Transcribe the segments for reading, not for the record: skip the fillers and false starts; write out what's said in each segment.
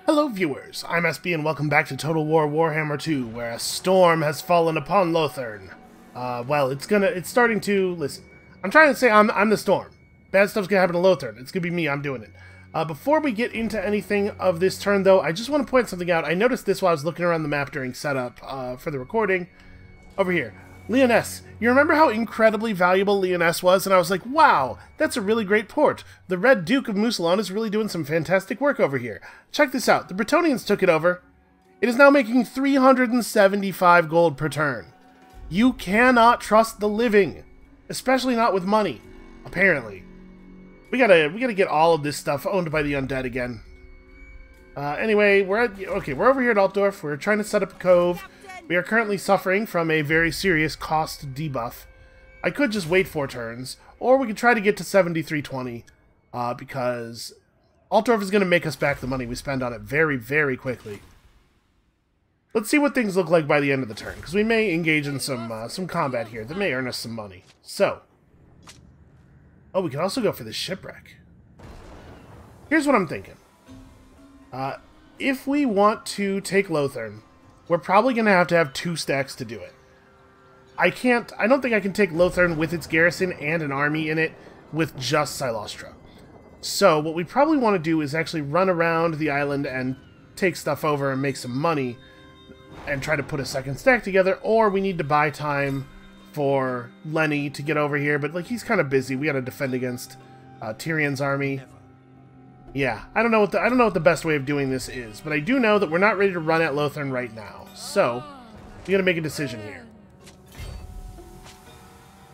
Hello viewers, I'm SB and welcome back to Total War Warhammer 2, where a storm has fallen upon Lothern. Well, it's starting to, listen, I'm trying to say I'm the storm. Bad stuff's gonna happen to Lothern. It's gonna be me, I'm doing it. Before we get into anything of this turn though, I just want to point something out. I noticed this while I was looking around the map during setup, for the recording. Over here. Lyonesse. You remember how incredibly valuable Lyonesse was? And I was like, wow, that's a really great port. The Red Duke of Mousillon is really doing some fantastic work over here. Check this out. The Bretonnians took it over. It is now making 375 gold per turn. You cannot trust the living. Especially not with money. Apparently. We gotta get all of this stuff owned by the undead again. Anyway, we're over here at Altdorf. We're trying to set up a cove. We are currently suffering from a very serious cost debuff. I could just wait 4 turns, or we could try to get to 7320, because Altdorf is going to make us back the money we spend on it very, very quickly. Let's see what things look like by the end of the turn, because we may engage in some combat here that may earn us some money. So, oh, we can also go for this shipwreck. Here's what I'm thinking. If we want to take Lothern, we're probably going to have 2 stacks to do it. I don't think I can take Lothern with its garrison and an army in it with just Silostra. So what we probably want to do is actually run around the island and take stuff over and make some money and try to put a second stack together, or we need to buy time for Lenny to get over here, but like he's kind of busy. We got to defend against Tyrion's army. Yeah, I don't know what the best way of doing this is, but I do know that we're not ready to run at Lothern right now. So, we gotta make a decision here.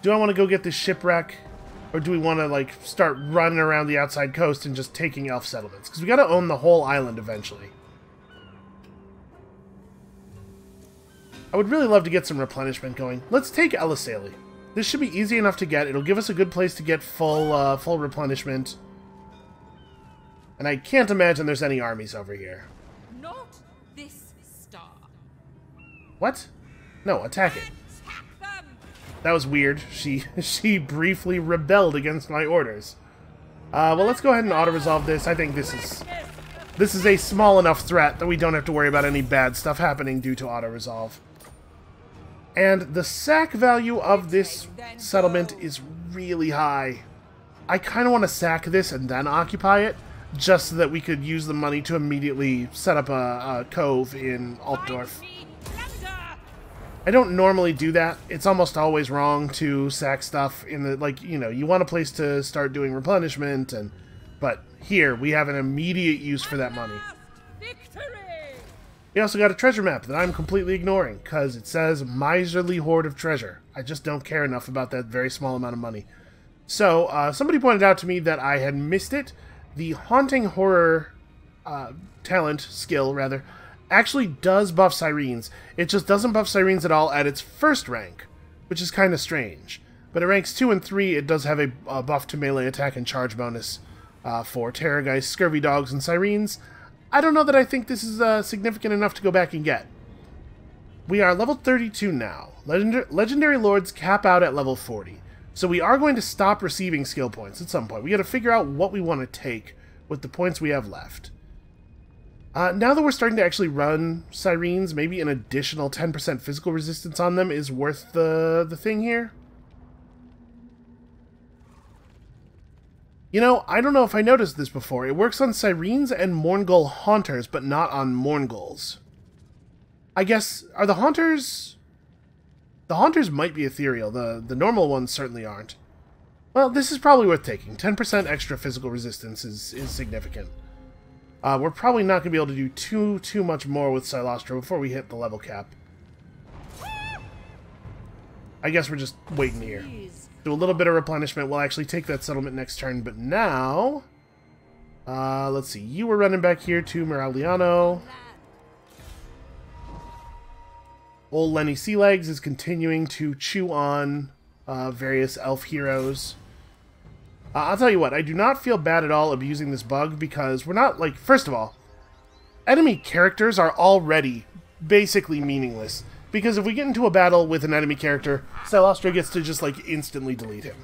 Do I want to go get this shipwreck, or do we want to like start running around the outside coast and just taking elf settlements? Because we gotta own the whole island eventually. I would really love to get some replenishment going. Let's take Elisali. This should be easy enough to get. It'll give us a good place to get full replenishment. And I can't imagine there's any armies over here. Not this star. What? No, attack it. That was weird. She briefly rebelled against my orders. Well, let's go ahead and auto-resolve this. I think this is a small enough threat that we don't have to worry about any bad stuff happening due to auto-resolve. And the sack value of this settlement is really high. I kind of want to sack this and then occupy it, just so that we could use the money to immediately set up a cove in Altdorf. I don't normally do that. It's almost always wrong to sack stuff in the, like, you know, you want a place to start doing replenishment, but here, we have an immediate use for that money. We also got a treasure map that I'm completely ignoring, because it says miserly hoard of treasure. I just don't care enough about that very small amount of money. So, somebody pointed out to me that I had missed it. The Haunting Horror skill, actually does buff Sirens. It just doesn't buff Sirens at all at its first rank, which is kind of strange. But at ranks 2 and 3, it does have a buff to melee attack and charge bonus for Terrorgeist, Scurvy Dogs, and Sirens. I don't know that I think this is significant enough to go back and get. We are level 32 now. Legendary Lords cap out at level 40. So we are going to stop receiving skill points at some point. We got to figure out what we want to take with the points we have left. Now that we're starting to actually run Sirens, maybe an additional 10% physical resistance on them is worth the thing here. You know, I don't know if I noticed this before. It works on Sirens and Mourngul Haunters, but not on Mournguls. I guess, are the Haunters... The Haunters might be ethereal, the normal ones certainly aren't. Well, this is probably worth taking. 10% extra physical resistance is significant. We're probably not going to be able to do too much more with Silostra before we hit the level cap. I guess we're just waiting here. Do a little bit of replenishment. We'll actually take that settlement next turn, but now... let's see. You were running back here to Miragliano. Old Lenny Sealegs is continuing to chew on various elf heroes. I'll tell you what, I do not feel bad at all abusing this bug because we're not, like, first of all, enemy characters are already basically meaningless. Because if we get into a battle with an enemy character, Silostra gets to just, like, instantly delete him.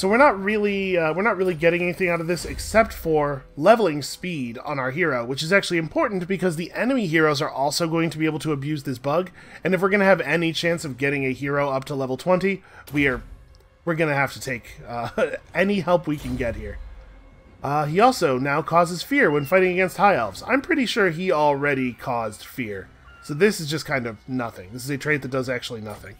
So we're not really getting anything out of this except for leveling speed on our hero, which is actually important because the enemy heroes are also going to be able to abuse this bug. And if we're going to have any chance of getting a hero up to level 20, we're going to have to take any help we can get here. He also now causes fear when fighting against high elves. I'm pretty sure he already caused fear. So this is just kind of nothing. This is a trait that does actually nothing.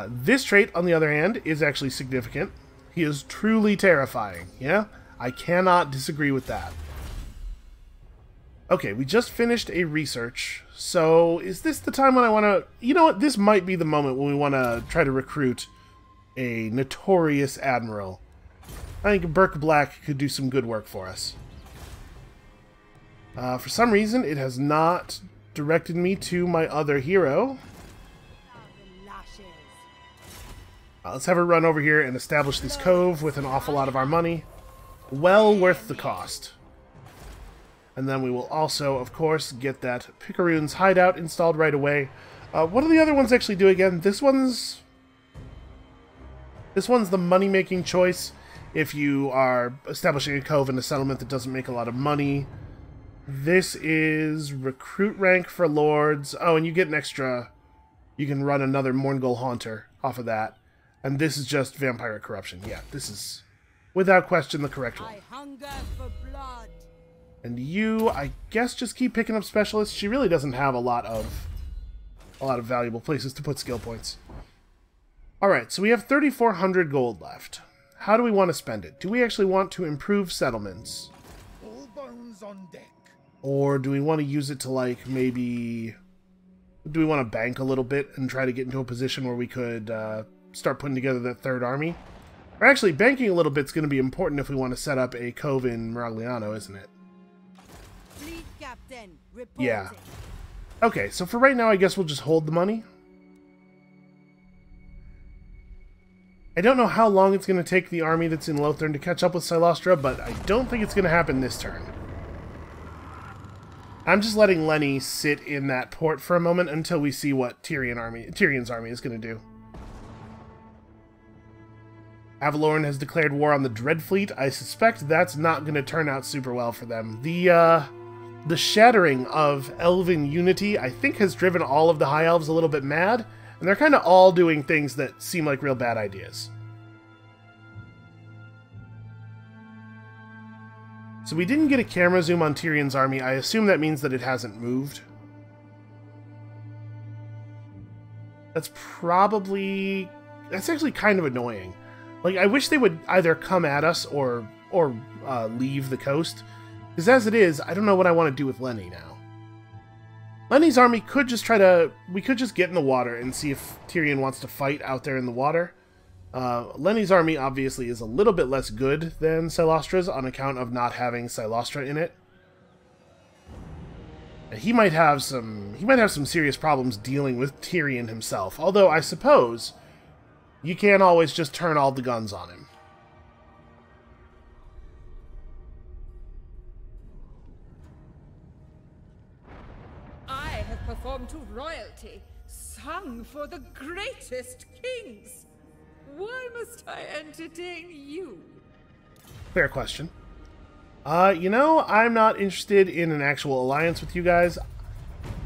This trait, on the other hand, is actually significant. He is truly terrifying, yeah? I cannot disagree with that. Okay, we just finished a research, so is this the time when I want to... You know what, this might be the moment when we want to try to recruit a notorious admiral. I think Burke Black could do some good work for us. For some reason, it has not directed me to my other hero. Let's have her run over here and establish this cove with an awful lot of our money. Well worth the cost. And then we will also, of course, get that Picaroon's hideout installed right away. What do the other ones actually do again? This one's the money-making choice if you are establishing a cove in a settlement that doesn't make a lot of money. This is recruit rank for lords. Oh, and you get an extra... You can run another Mourngul Haunter off of that. And this is just vampire corruption. Yeah, this is, without question, the correct one. I hunger for blood. And you, I guess, just keep picking up specialists. She really doesn't have a lot of valuable places to put skill points. All right, so we have 3,400 gold left. How do we want to spend it? Do we actually want to improve settlements? All bones on deck. Or do we want to use it to, like, maybe... Do we want to bank a little bit and try to get into a position where we could start putting together that third army? Or actually, banking a little bit is going to be important if we want to set up a cove in Maragliano, isn't it? Fleet captain, reporting. Yeah. Okay, so for right now, I guess we'll just hold the money. I don't know how long it's going to take the army that's in Lothern to catch up with Silostra, but I don't think it's going to happen this turn. I'm just letting Lenny sit in that port for a moment until we see what Tyrion's army is going to do. Avalorn has declared war on the Dreadfleet. I suspect that's not going to turn out super well for them. The shattering of Elven unity, I think, has driven all of the High Elves a little bit mad, and they're kind of all doing things that seem like real bad ideas. So we didn't get a camera zoom on Tyrion's army. I assume that means that it hasn't moved. That's actually kind of annoying. Like, I wish they would either come at us or leave the coast. Because as it is, I don't know what I want to do with Lenny now. Lenny's army could just we could just get in the water and see if Tyrion wants to fight out there in the water. Lenny's army obviously is a little bit less good than Silostra's on account of not having Silostra in it. He might have some serious problems dealing with Tyrion himself, although I suppose you can't always just turn all the guns on him. I have performed to royalty, sung for the greatest kings. Why must I entertain you? Fair question. You know, I'm not interested in an actual alliance with you guys.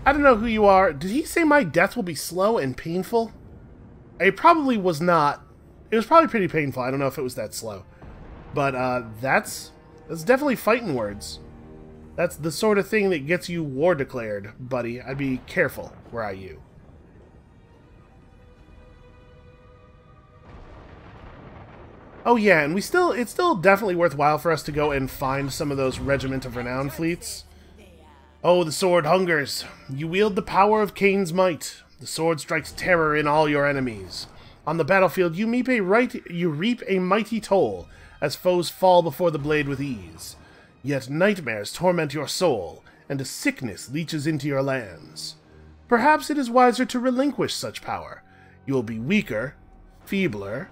I don't know who you are. Did he say my death will be slow and painful? It probably was not. It was probably pretty painful. I don't know if it was that slow. But that's definitely fighting words. That's the sort of thing that gets you war declared, buddy. I'd be careful, were I you. Oh yeah, and it's still definitely worthwhile for us to go and find some of those Regiment of Renown fleets. Oh, the sword hungers. You wield the power of Cain's might. The sword strikes terror in all your enemies. On the battlefield, you reap a mighty toll, as foes fall before the blade with ease. Yet nightmares torment your soul, and a sickness leeches into your lands. Perhaps it is wiser to relinquish such power. You will be weaker, feebler,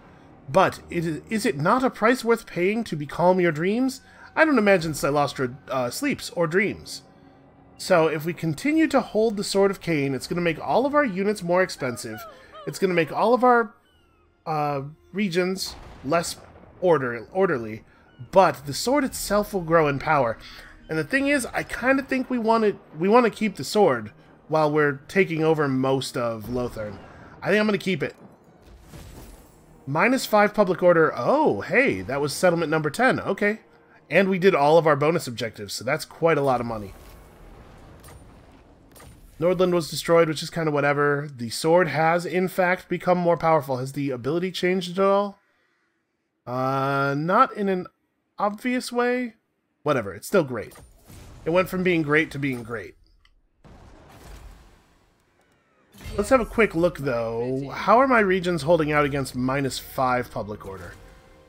but is it not a price worth paying to becalm your dreams? I don't imagine Silostra sleeps or dreams. So if we continue to hold the Sword of Cain, it's going to make all of our units more expensive. It's going to make all of our regions less orderly, but the sword itself will grow in power. And the thing is, I kind of think we want to keep the sword while we're taking over most of Lothern. I think I'm going to keep it. -5 public order. Oh, hey, that was settlement number 10. Okay. And we did all of our bonus objectives, so that's quite a lot of money. Nordland was destroyed, which is kind of whatever. The sword has, in fact, become more powerful. Has the ability changed at all? Not in an obvious way. Whatever, it's still great. It went from being great to being great. Let's have a quick look, though. How are my regions holding out against -5 public order?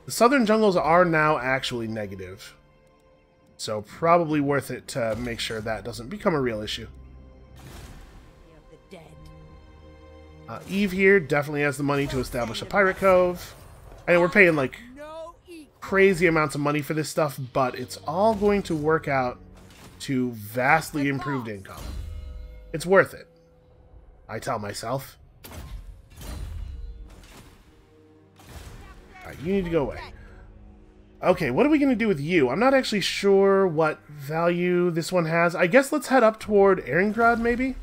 The southern jungles are now actually negative. So probably worth it to make sure that doesn't become a real issue. Eve here definitely has the money to establish a pirate cove. I know we're paying like crazy amounts of money for this stuff, but it's all going to work out to vastly improved income. It's worth it, I tell myself. Alright, you need to go away. Okay, what are we going to do with you? I'm not actually sure what value this one has. I guess let's head up toward Eringrad, maybe?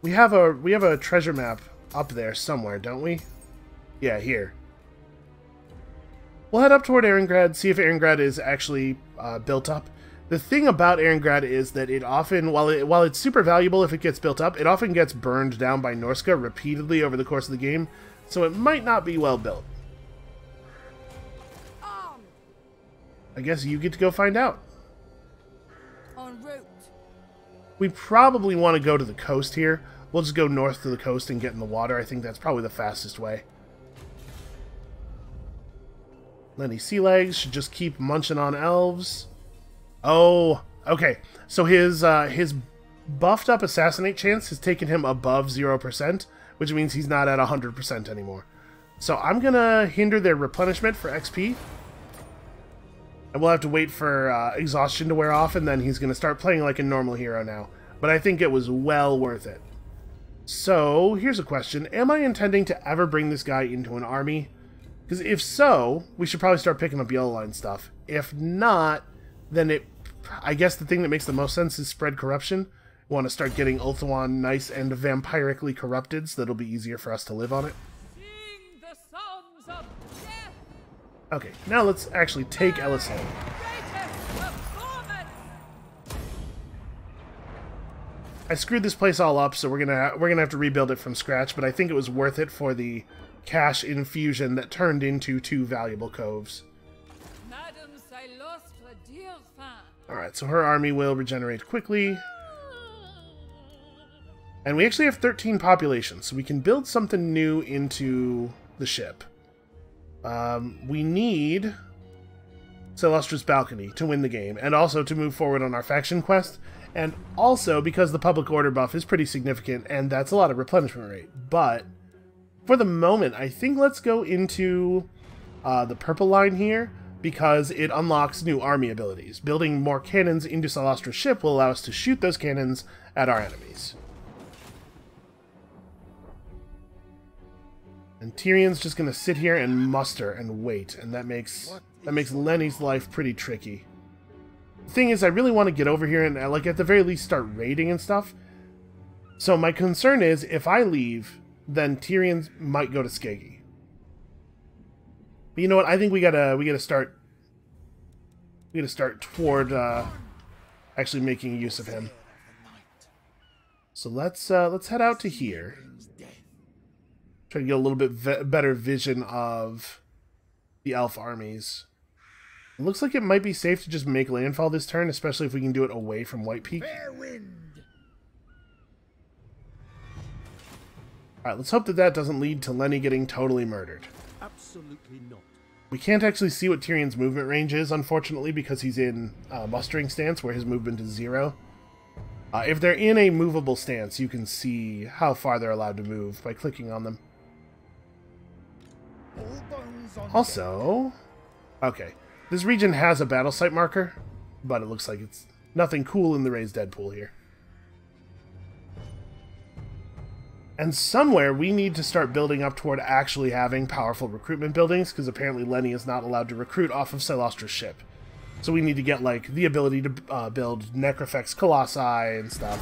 We have a treasure map up there somewhere, don't we? Yeah, here. We'll head up toward Eringrad, see if Eringrad is actually built up. The thing about Eringrad is that it often, while it's super valuable if it gets built up, it often gets burned down by Norska repeatedly over the course of the game, so it might not be well built. I guess you get to go find out. En route. We probably want to go to the coast here. We'll just go north to the coast and get in the water. I think that's probably the fastest way. Lenny Sealegs should just keep munching on elves. Oh, okay. So his buffed up assassinate chance has taken him above 0%, which means he's not at 100% anymore. So I'm going to hinder their replenishment for XP. And we'll have to wait for exhaustion to wear off, and then he's going to start playing like a normal hero now. But I think it was well worth it. So, here's a question. Am I intending to ever bring this guy into an army? Because if so, we should probably start picking up yellow line stuff. If not, then I guess the thing that makes the most sense is spread corruption. We want to start getting Ulthuan nice and vampirically corrupted, so that'll be easier for us to live on it. Sing the songs of death. Okay, now let's actually take Ellisholm. Greatest performance. I screwed this place all up, so we're gonna have to rebuild it from scratch, but I think it was worth it for the cash infusion that turned into 2 valuable coves. Madame, I lost her dear fan. Alright, so her army will regenerate quickly. And we actually have 13 population, so we can build something new into the ship. We need Celustra's Balcony to win the game, and also to move forward on our faction quest, and also because the public order buff is pretty significant, and that's a lot of replenishment rate. But for the moment, I think let's go into the purple line here, because it unlocks new army abilities. Building more cannons into Celustra's ship will allow us to shoot those cannons at our enemies. And Tyrion's just going to sit here and muster and wait, and that makes Lenny's life pretty tricky. The thing is, I really want to get over here and, like, at the very least start raiding and stuff. So my concern is, if I leave, then Tyrion might go to Skeggy. But you know what? I think we gotta start toward actually making use of him. So let's head out to here. Try to get a little bit better vision of the elf armies. It looks like it might be safe to just make landfall this turn, especially if we can do it away from White Peak. Alright, let's hope that that doesn't lead to Lenny getting totally murdered. Absolutely not. We can't actually see what Tyrion's movement range is, unfortunately, because he's in mustering stance, where his movement is 0. If they're in a movable stance, you can see how far they're allowed to move by clicking on them. Also, okay, this region has a battle site marker, but it looks like it's nothing cool in the raised dead pool here. And somewhere we need to start building up toward actually having powerful recruitment buildings, because apparently Lenny is not allowed to recruit off of Silostra's ship. So we need to get, like, the ability to build Necrofex Colossi and stuff.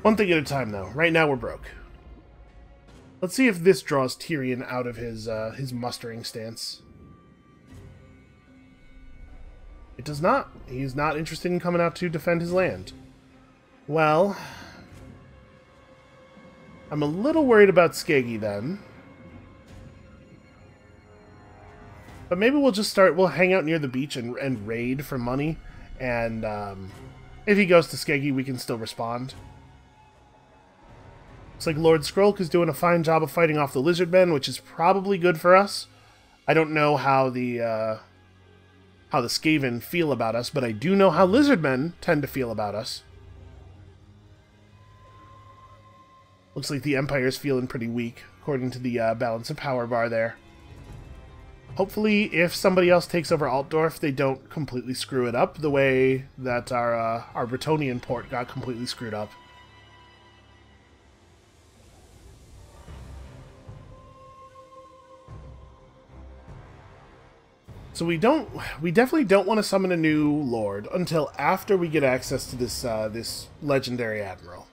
One thing at a time, though. Right now we're broke. Let's see if this draws Tyrion out of his mustering stance. It does not. He's not interested in coming out to defend his land. Well, I'm a little worried about Skeggy then. But maybe we'll just we'll hang out near the beach and raid for money. And if he goes to Skeggy, we can still respond. Looks like Lord Skrulk is doing a fine job of fighting off the lizardmen, which is probably good for us. I don't know how the Skaven feel about us, but I do know how lizardmen tend to feel about us. Looks like the Empire's feeling pretty weak, according to the balance of power bar there. Hopefully, if somebody else takes over Altdorf, they don't completely screw it up the way that our Bretonnian port got completely screwed up. So we definitely don't want to summon a new lord until after we get access to this legendary admiral.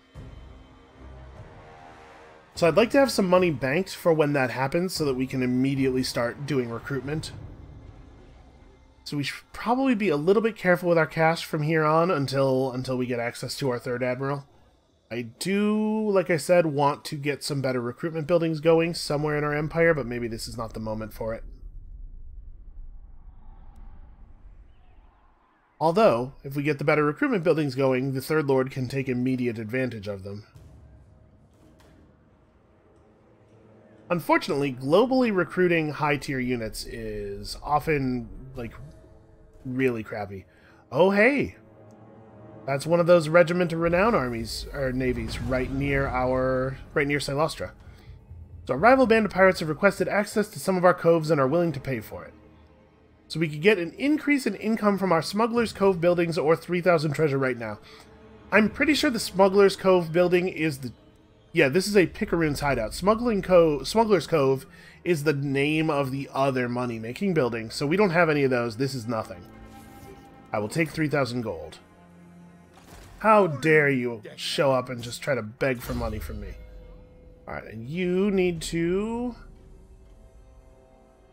So I'd like to have some money banked for when that happens so that we can immediately start doing recruitment. So we should probably be a little bit careful with our cash from here on until we get access to our third admiral. I do, like I said, want to get some better recruitment buildings going somewhere in our empire, but maybe this is not the moment for it. Although, if we get the better recruitment buildings going, the Third Lord can take immediate advantage of them. Unfortunately, globally recruiting high-tier units is often, like, really crappy. Oh, hey! That's one of those Regiment of Renown armies, or navies, right near Silostra. So a rival band of pirates have requested access to some of our coves and are willing to pay for it. So we could get an increase in income from our Smuggler's Cove buildings or 3,000 treasure right now. I'm pretty sure the Smuggler's Cove building is the... Yeah, this is a Picaroon's hideout. Smuggler's Cove is the name of the other money-making building, so we don't have any of those. This is nothing. I will take 3,000 gold. How dare you show up and just try to beg for money from me. Alright, and you need to...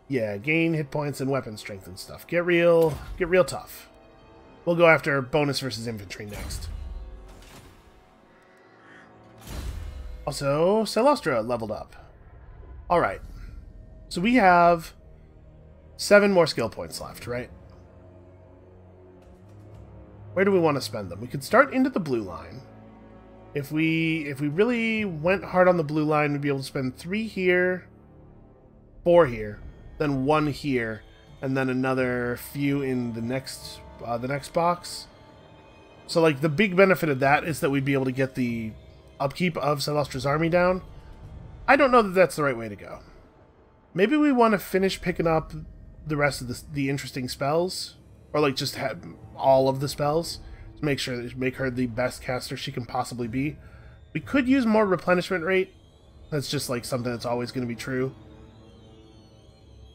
Yeah, gain hit points and weapon strength and stuff. Get real tough. We'll go after bonus versus infantry next. Also, Silostra leveled up. Alright. So we have 7 more skill points left, right? Where do we want to spend them? We could start into the blue line. If we really went hard on the blue line, we'd be able to spend 3 here, 4 here, then 1 here, and then another few in the next box. So, like, the big benefit of that is that we'd be able to get the upkeep of Silostra's army down. I don't know that that's the right way to go. Maybe we want to finish picking up the rest of the interesting spells, or like just have all of the spells to make her the best caster she can possibly be. We could use more replenishment rate. That's just like something that's always going to be true.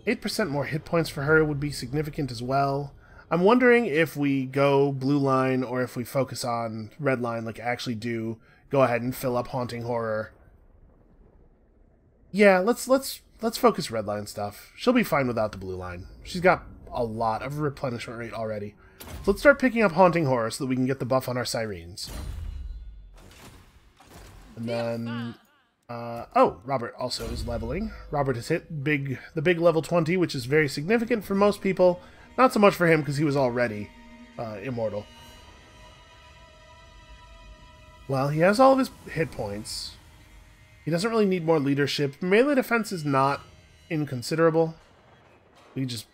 8% more hit points for her would be significant as well. I'm wondering if we go blue line or if we focus on red line, like actually do go ahead and fill up Haunting Horror. Yeah, let's focus red line stuff. She'll be fine without the blue line. She's got a lot of replenishment rate already. So let's start picking up Haunting Horror so that we can get the buff on our Sirens. And then... oh, Robert also is leveling. Robert has hit the big level 20, which is very significant for most people. Not so much for him because he was already immortal. Well, he has all of his hit points. He doesn't really need more leadership. Melee defense is not inconsiderable. We can just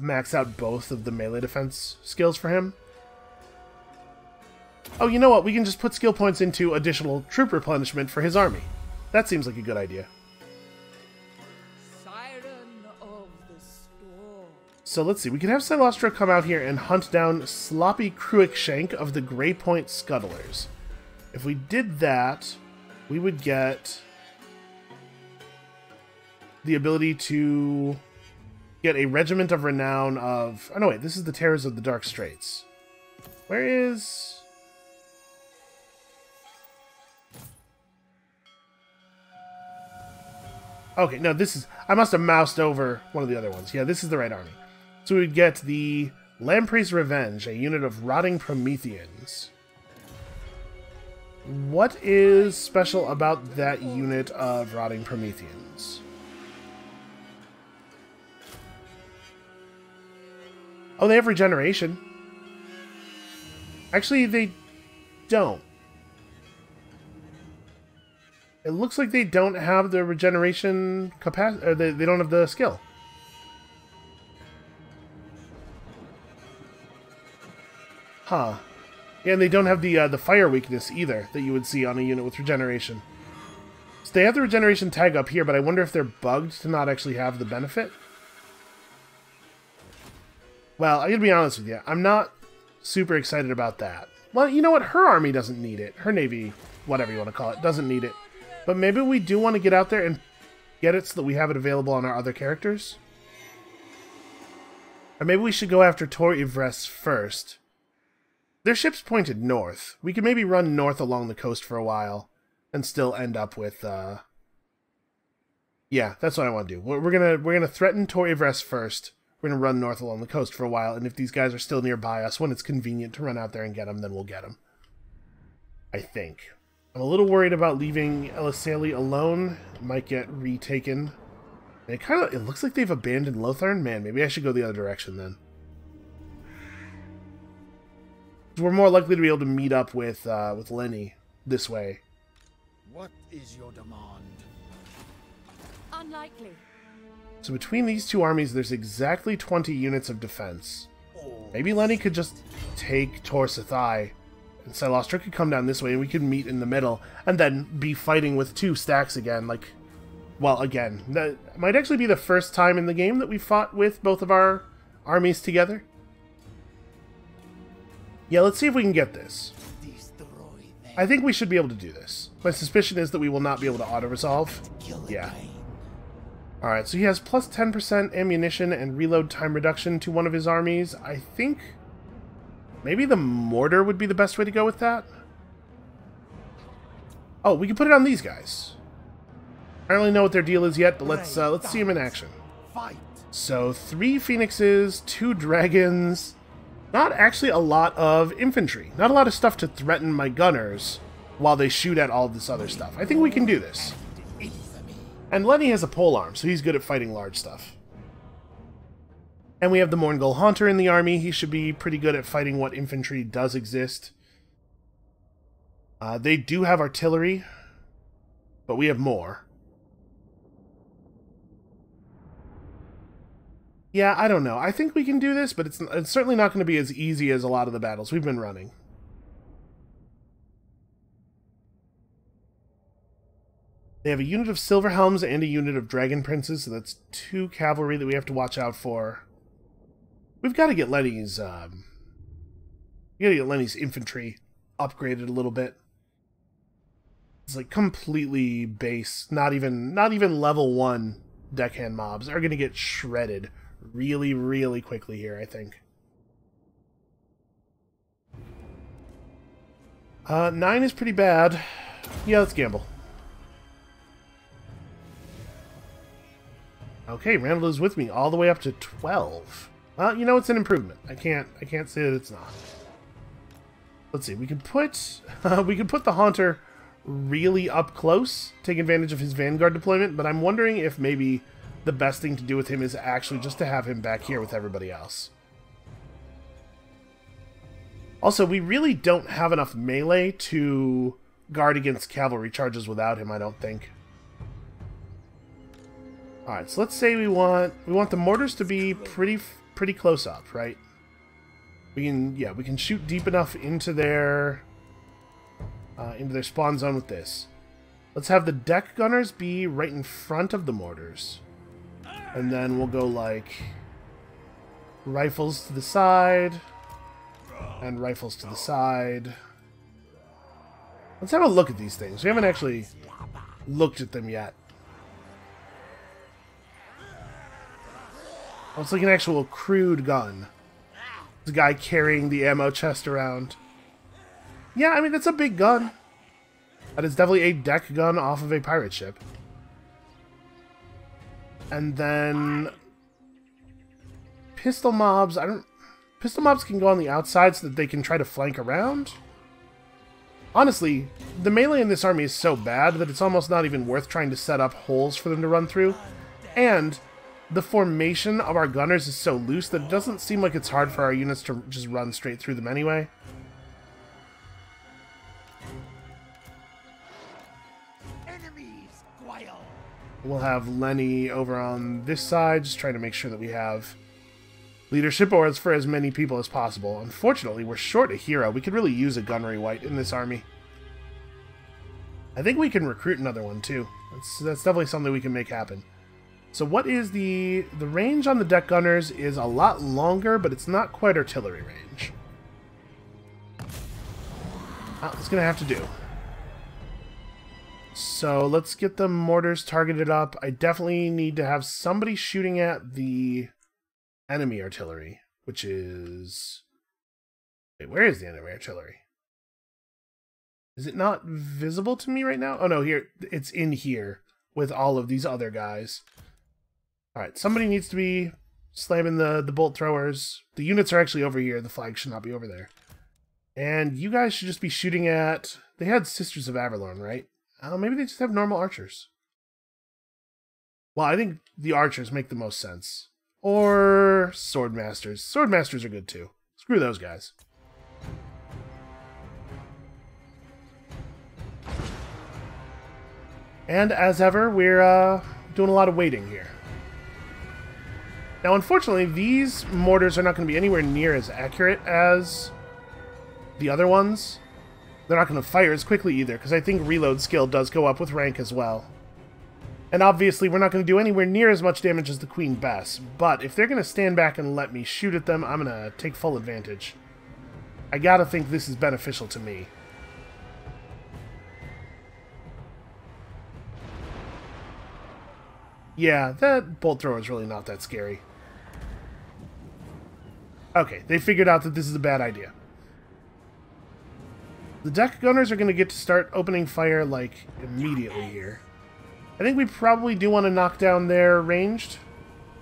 max out both of the melee defense skills for him. Oh, you know what? We can just put skill points into additional troop replenishment for his army. That seems like a good idea. Siren of the storm. So let's see. We can have Silostra come out here and hunt down Sloppy Cruikshank of the Greypoint Scuttlers. If we did that, we would get the ability to get a regiment of renown of... Oh, no, wait. This is the Terrors of the Dark Straits. Where is... Okay, no, this is... I must have moused over one of the other ones. Yeah, this is the right army. So we'd get the Lamprey's Revenge, a unit of rotting Prometheans. What is special about that unit of rotting Prometheans? Oh, they have regeneration. Actually, they don't. It looks like they don't have the regeneration capacity, or they don't have the skill. Huh. Yeah, and they don't have the fire weakness either that you would see on a unit with regeneration. So they have the regeneration tag up here, but I wonder if they're bugged to not actually have the benefit. Well, I gotta be honest with you, I'm not super excited about that. Well, you know what? Her army doesn't need it. Her navy, whatever you want to call it, doesn't need it. But maybe we do want to get out there and get it so that we have it available on our other characters. Or maybe we should go after Tor Ivres first. Their ship's pointed north. We could maybe run north along the coast for a while and still end up with... Yeah, that's what I want to do. We're gonna threaten Tor Ivres first. We're gonna run north along the coast for a while, and if these guys are still nearby us when it's convenient to run out there and get them, then we'll get them. I think. I'm a little worried about leaving Elisali alone. It might get retaken. And it looks like they've abandoned Lothern. Man, maybe I should go the other direction then. We're more likely to be able to meet up with Lenny this way. What is your demand? Unlikely. So between these two armies, there's exactly 20 units of defense. Maybe Lenny could just take Tor Sathai, and Silostra could come down this way, and we could meet in the middle, and then be fighting with two stacks again. Like, well, again, that might actually be the first time in the game that we fought with both of our armies together. Yeah, let's see if we can get this. I think we should be able to do this. My suspicion is that we will not be able to auto-resolve. Yeah. Alright, so he has plus 10% ammunition and reload time reduction to one of his armies. I think maybe the mortar would be the best way to go with that. Oh, we can put it on these guys. I don't really know what their deal is yet, but let's see them in action. So 3 phoenixes, 2 dragons. Not actually a lot of infantry. Not a lot of stuff to threaten my gunners while they shoot at all this other stuff. I think we can do this. And Lenny has a polearm, so he's good at fighting large stuff. And we have the Mourngul Haunter in the army. He should be pretty good at fighting what infantry does exist. They do have artillery, but we have more. Yeah, I don't know. I think we can do this, but it's certainly not going to be as easy as a lot of the battles we've been running. They have a unit of Silverhelms and a unit of Dragon Princes, so that's 2 cavalry that we have to watch out for. We've got to get Lenny's, infantry upgraded a little bit. It's like completely base, not even level 1 deckhand mobs are going to get shredded really, really quickly here, I think. 9 is pretty bad. Yeah, let's gamble. Okay, Randall is with me all the way up to 12. Well, you know, it's an improvement. I can't say that it's not. Let's see. We can put the Haunter really up close, take advantage of his Vanguard deployment, but I'm wondering if maybe the best thing to do with him is actually just to have him back here with everybody else. Also, we really don't have enough melee to guard against cavalry charges without him, I don't think. Alright, so let's say we want the mortars to be pretty close up, right? We can shoot deep enough into their spawn zone with this. Let's have the deck gunners be right in front of the mortars. And then we'll go like rifles to the side and rifles to the side. Let's have a look at these things. We haven't actually looked at them yet. Oh, it's like an actual crude gun. The guy carrying the ammo chest around. Yeah, I mean, that's a big gun. That is definitely a deck gun off of a pirate ship. And then pistol mobs. Pistol mobs can go on the outside so that they can try to flank around. Honestly, the melee in this army is so bad that it's almost not even worth trying to set up holes for them to run through. And the formation of our gunners is so loose that it doesn't seem like it's hard for our units to just run straight through them anyway. We'll have Lenny over on this side, just trying to make sure that we have leadership or for as many people as possible. Unfortunately, we're short a hero. We could really use a gunnery wight in this army. I think we can recruit another one too. That's definitely something we can make happen. So what is the range on the deck gunners is a lot longer, but it's not quite artillery range. It's gonna have to do. So let's get the mortars targeted up. I definitely need to have somebody shooting at the enemy artillery, which is... Wait, where is the enemy artillery? Is it not visible to me right now? Oh no, here, it's in here with all of these other guys. Alright, somebody needs to be slamming the bolt throwers. The units are actually over here. The flag should not be over there. And you guys should just be shooting at... They had Sisters of Avalorn, right? Maybe they just have normal archers. Well, I think the archers make the most sense. Or swordmasters. Swordmasters are good too. Screw those guys. And as ever, we're doing a lot of waiting here. Now, unfortunately, these mortars are not going to be anywhere near as accurate as the other ones. They're not going to fire as quickly either, because I think reload skill does go up with rank as well. And obviously, we're not going to do anywhere near as much damage as the Queen Bess, but if they're going to stand back and let me shoot at them, I'm going to take full advantage. I gotta think this is beneficial to me. Yeah, that bolt thrower is really not that scary. Okay, they figured out that this is a bad idea. The deck gunners are going to get to start opening fire, like, immediately here. I think we probably do want to knock down their ranged.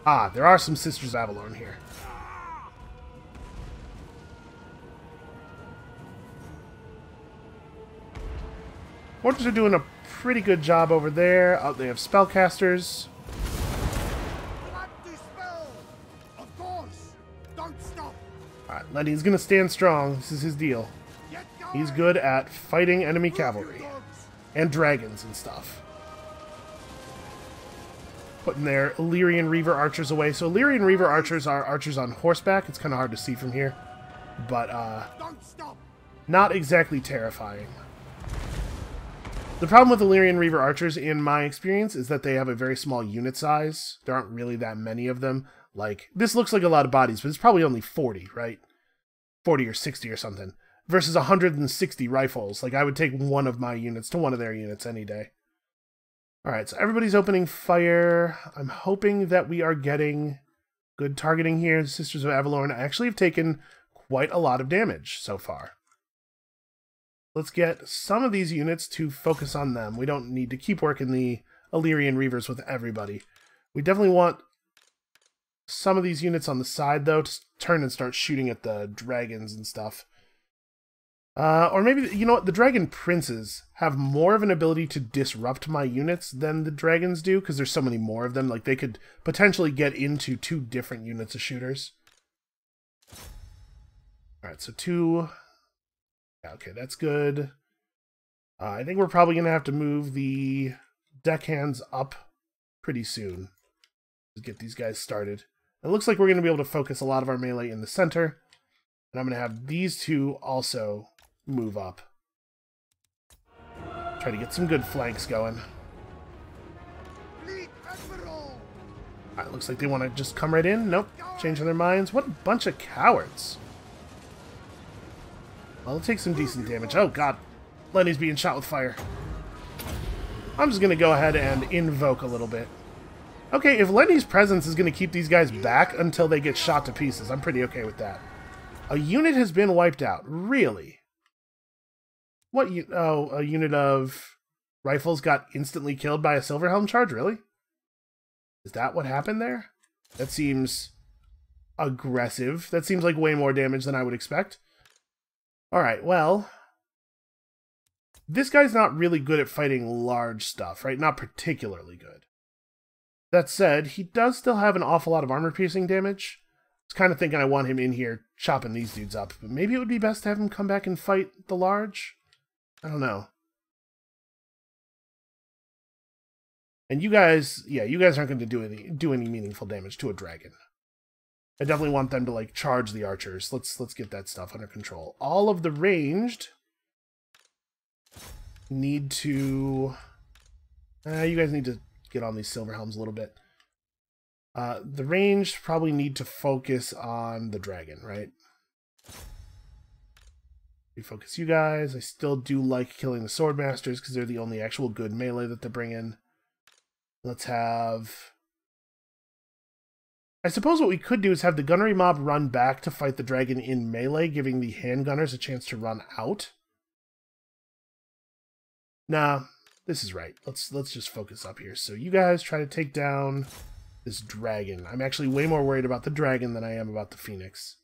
Ah, there are some Sisters of Avalorn here. Mortars are doing a pretty good job over there. Oh, they have spellcasters. Alright, Lenny's going to stand strong. This is his deal. He's good at fighting enemy cavalry. And dragons and stuff. Putting their Illyrian Reaver archers away. So Illyrian Reaver archers are archers on horseback. It's kind of hard to see from here. But, not exactly terrifying. The problem with Illyrian Reaver archers, in my experience, is that they have a very small unit size. There aren't really that many of them. Like, this looks like a lot of bodies, but it's probably only 40, right? 40 or 60 or something. Versus 160 rifles. Like, I would take one of my units to one of their units any day. Alright, so everybody's opening fire. I'm hoping that we are getting good targeting here. Sisters of Avalorn actually have taken quite a lot of damage so far. Let's get some of these units to focus on them. We don't need to keep working the Illyrian Reavers with everybody. We definitely want some of these units on the side, though, to turn and start shooting at the dragons and stuff. Or maybe, you know what, the Dragon Princes have more of an ability to disrupt my units than the dragons do, because there's so many more of them. Like, they could potentially get into 2 different units of shooters. Alright, so 2... Yeah, okay, that's good. I think we're probably going to have to move the deckhands up pretty soon to get these guys started. It looks like we're going to be able to focus a lot of our melee in the center. And I'm going to have these 2 also move up. Try to get some good flanks going. Alright, looks like they want to just come right in. Nope, changing their minds. What a bunch of cowards. Well, it'll take some decent damage. Oh, God. Lenny's being shot with fire. I'm just going to go ahead and invoke a little bit. Okay, if Lenny's presence is going to keep these guys back until they get shot to pieces, I'm pretty okay with that. A unit has been wiped out. Really? What? Oh, a unit of rifles got instantly killed by a Silverhelm charge? Really? Is that what happened there? That seems aggressive. That seems like way more damage than I would expect. Alright, well... This guy's not really good at fighting large stuff, right? Not particularly good. That said, he does still have an awful lot of armor-piercing damage. I was kind of thinking I want him in here chopping these dudes up, but maybe it would be best to have him come back and fight the large? I don't know. And you guys, yeah, you guys aren't going to do any meaningful damage to a dragon. I definitely want them to, like, charge the archers. Let's get that stuff under control. All of the ranged need to... you guys need to get on these Silverhelms a little bit. The ranged probably need to focus on the dragon, right? Refocus you guys. I still do like killing the swordmasters because they're the only actual good melee that they bring in. Let's have... I suppose what we could do is have the gunnery mob run back to fight the dragon in melee, giving the handgunners a chance to run out. Nah, this is right. Let's just focus up here. So you guys try to take down this dragon. I'm actually way more worried about the dragon than I am about the phoenix.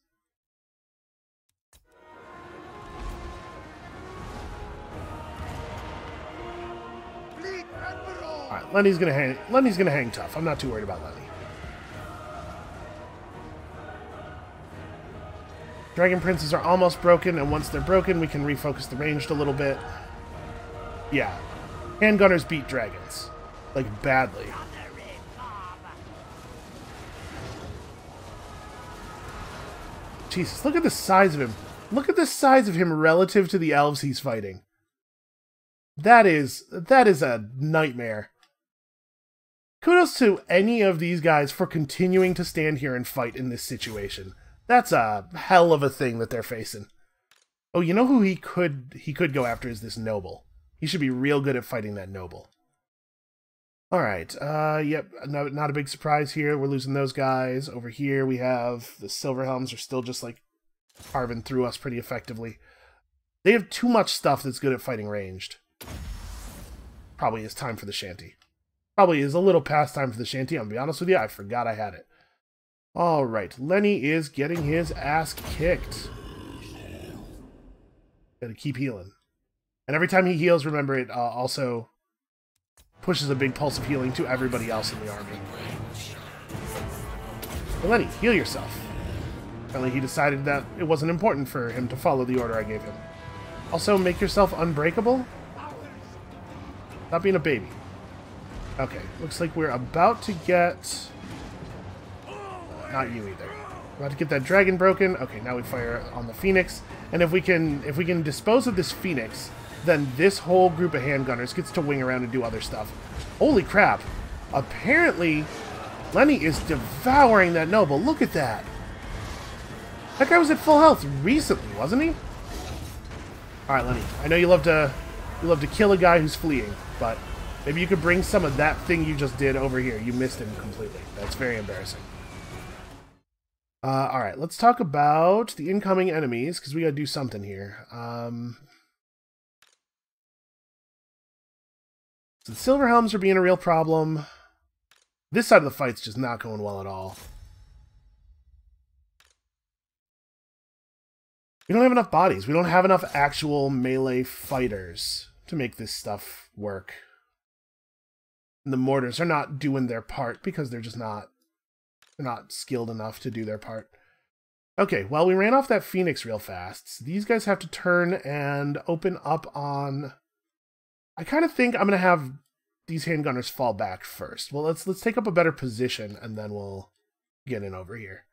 Alright, Lenny's gonna hang tough. I'm not too worried about Lenny. Dragon princes are almost broken, and once they're broken, we can refocus the ranged a little bit. Yeah. Handgunners beat dragons. Like, badly. Jesus, look at the size of him. Look at the size of him relative to the elves he's fighting. That is a nightmare. Kudos to any of these guys for continuing to stand here and fight in this situation. That's a hell of a thing that they're facing. Oh, you know who he could go after is this noble. He should be real good at fighting that noble. Alright, yep, no, not a big surprise here. We're losing those guys. Over here we have the Silverhelms are still just, like, carving through us pretty effectively. They have too much stuff that's good at fighting ranged. Probably is time for the shanty. Probably is a little past time for the shanty, I'm gonna be honest with you. I forgot I had it. Alright, Lenny is getting his ass kicked. Gotta keep healing. And every time he heals, remember, it also pushes a big pulse of healing to everybody else in the army. But Lenny, heal yourself. Apparently he decided that it wasn't important for him to follow the order I gave him. Also, make yourself unbreakable. Stop being a baby. Okay, looks like we're about to get... not you either. We're about to get that dragon broken. Okay, now we fire on the phoenix. And if we can dispose of this phoenix, then this whole group of handgunners gets to wing around and do other stuff. Holy crap. Apparently, Lenny is devouring that noble. Look at that. That guy was at full health recently, wasn't he? Alright, Lenny. I know you love to kill a guy who's fleeing, but maybe you could bring some of that thing you just did over here. You missed him completely. That's very embarrassing. Alright, let's talk about the incoming enemies, because we gotta do something here. So the Silverhelms are being a real problem. This side of the fight's just not going well at all. We don't have enough bodies. We don't have enough actual melee fighters to make this stuff work. And the mortars are not doing their part because they're just not... they're not skilled enough to do their part. Okay, well, we ran off that phoenix real fast. So these guys have to turn and open up on... I kind of think I'm going to have these handgunners fall back first. Well, let's take up a better position, and then we'll get in over here.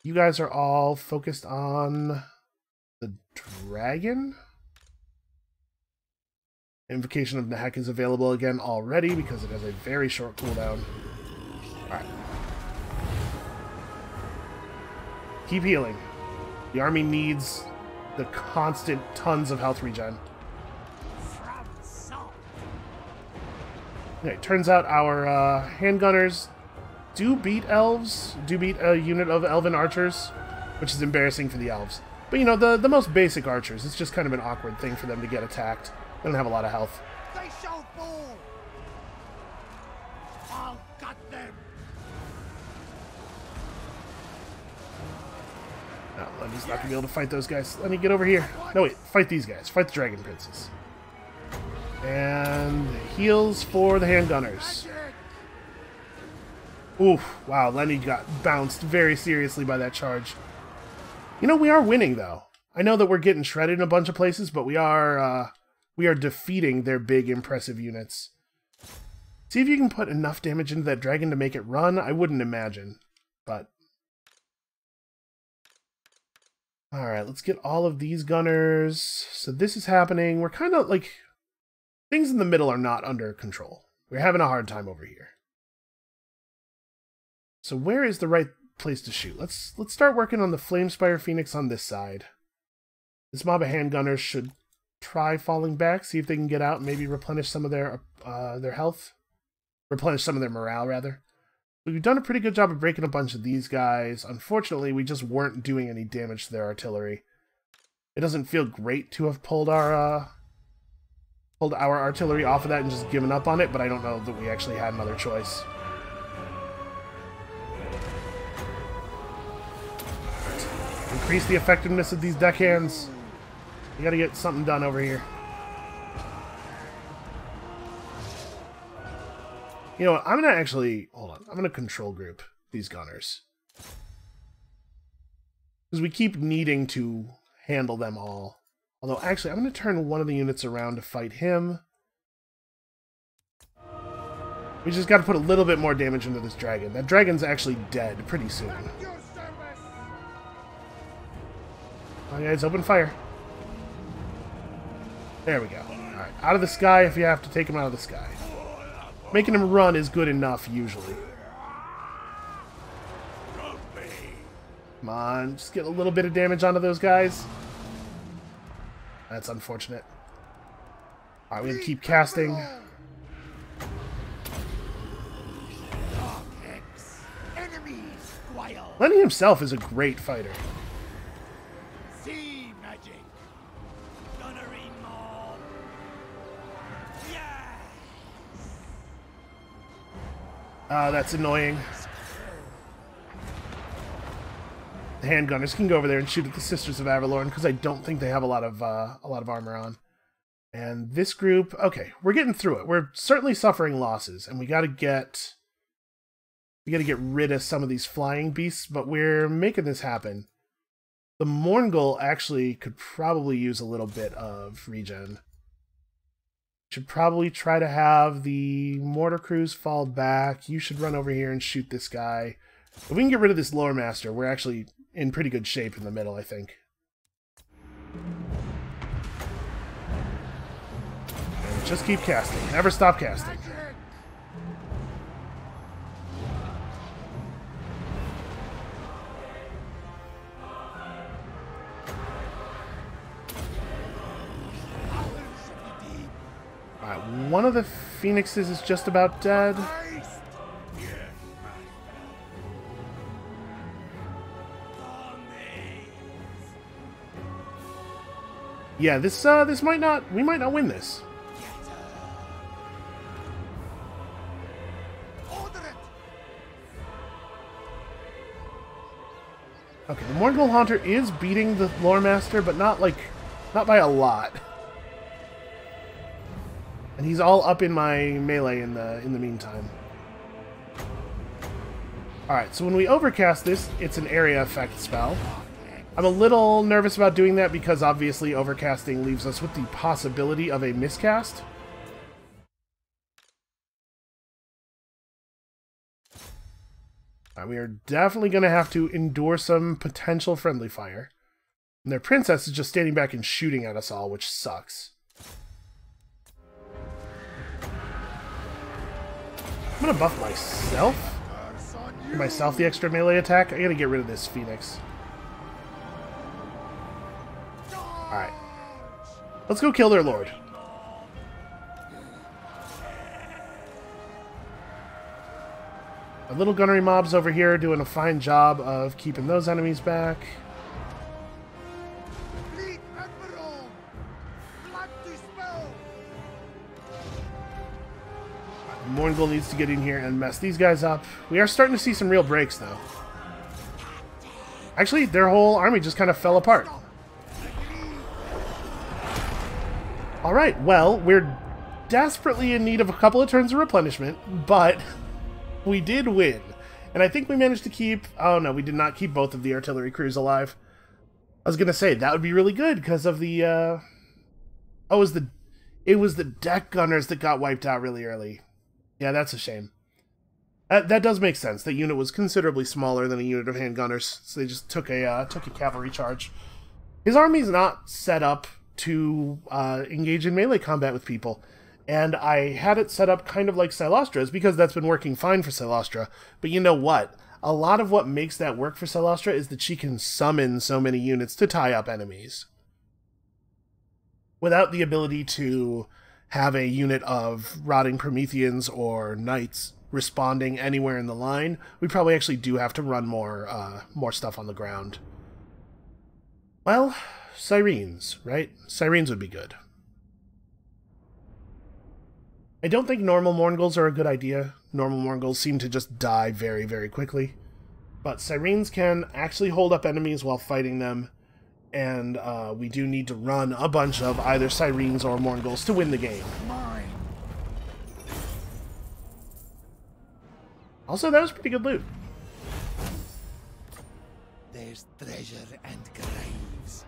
You guys are all focused on the dragon. Invocation of Nehek is available again already because it has a very short cooldown. Alright. Keep healing. The army needs the constant tons of health regen. Okay, turns out our handgunners do beat elves, do beat a unit of elven archers, which is embarrassing for the elves. But, you know, the most basic archers, it's just kind of an awkward thing for them to get attacked. They don't have a lot of health. They shall fall! I'll gut them! No, Lenny's not going to be able to fight those guys. Lenny, get over here. No, wait, fight these guys. Fight the dragon princes. And heals for the handgunners. Oof, wow, Lenny got bounced very seriously by that charge. You know, we are winning, though. I know that we're getting shredded in a bunch of places, but we are defeating their big, impressive units. See if you can put enough damage into that dragon to make it run. I wouldn't imagine, but... Alright, let's get all of these gunners. So this is happening. We're kind of, like... Things in the middle are not under control. We're having a hard time over here. So where is the right place to shoot? Let's start working on the Flamespire Phoenix on this side. This mob of handgunners should try falling back, see if they can get out and maybe replenish some of their health. Replenish some of their morale, rather. We've done a pretty good job of breaking a bunch of these guys. Unfortunately, we just weren't doing any damage to their artillery. It doesn't feel great to have pulled our artillery off of that and just given up on it, but I don't know that we actually had another choice. Increase the effectiveness of these deckhands. We gotta get something done over here. You know what? I'm gonna actually... Hold on. I'm gonna control group these gunners. Because we keep needing to handle them all. Although, actually, I'm going to turn one of the units around to fight him. We just got to put a little bit more damage into this dragon. That dragon's actually dead pretty soon. Oh, guys, open fire. There we go. Alright, out of the sky if you have to take him out of the sky. Making him run is good enough, usually. Come on, just get a little bit of damage onto those guys. That's unfortunate. Alright, we're gonna keep casting. Lenny himself is a great fighter. Sea magic. Gunnery mob. Yes. That's annoying. The handgunners can go over there and shoot at the Sisters of Avalorn because I don't think they have a lot of armor on. And this group, okay, we're getting through it. We're certainly suffering losses, and we gotta get rid of some of these flying beasts, but we're making this happen. The Morngul actually could probably use a little bit of regen. Should probably try to have the mortar crews fall back. You should run over here and shoot this guy. If we can get rid of this lore master, we're actually in pretty good shape in the middle, I think. And just keep casting. Never stop casting. Alright, one of the phoenixes is just about dead. Yeah, this we might not win this. Okay, the Morgul Haunter is beating the Lore Master, but not by a lot. And he's all up in my melee in the meantime. Alright, so when we overcast this, it's an area effect spell. I'm a little nervous about doing that because obviously overcasting leaves us with the possibility of a miscast. We are definitely going to have to endure some potential friendly fire. And their princess is just standing back and shooting at us all, which sucks. I'm going to buff myself. Give myself the extra melee attack. I got to get rid of this Phoenix. Alright. Let's go kill their lord. Our little gunnery mobs over here are doing a fine job of keeping those enemies back. Fleet Admiral! Blood to spill! Morngul needs to get in here and mess these guys up. We are starting to see some real breaks, though. Actually, their whole army just kind of fell apart. Alright, well, we're desperately in need of a couple of turns of replenishment, but we did win. And I think we managed to keep... Oh, no, we did not keep both of the artillery crews alive. I was going to say, that would be really good because of the... Oh, it was the deck gunners that got wiped out really early. Yeah, that's a shame. That does make sense. That unit was considerably smaller than a unit of handgunners, so they just took a cavalry charge. His army's not set up to engage in melee combat with people, and I had it set up kind of like Silostra's because that's been working fine for Silostra. But you know what? A lot of what makes that work for Silostra is that she can summon so many units to tie up enemies. Without the ability to have a unit of rotting Prometheans or knights responding anywhere in the line, we probably actually do have to run more stuff on the ground. Well, Sirens, right? Sirens would be good. I don't think normal Morngulls are a good idea. Normal Morngulls seem to just die very, very quickly. But Sirens can actually hold up enemies while fighting them, and we do need to run a bunch of either Sirens or Morngulls to win the game. Also, that was pretty good loot. There's treasure and graves.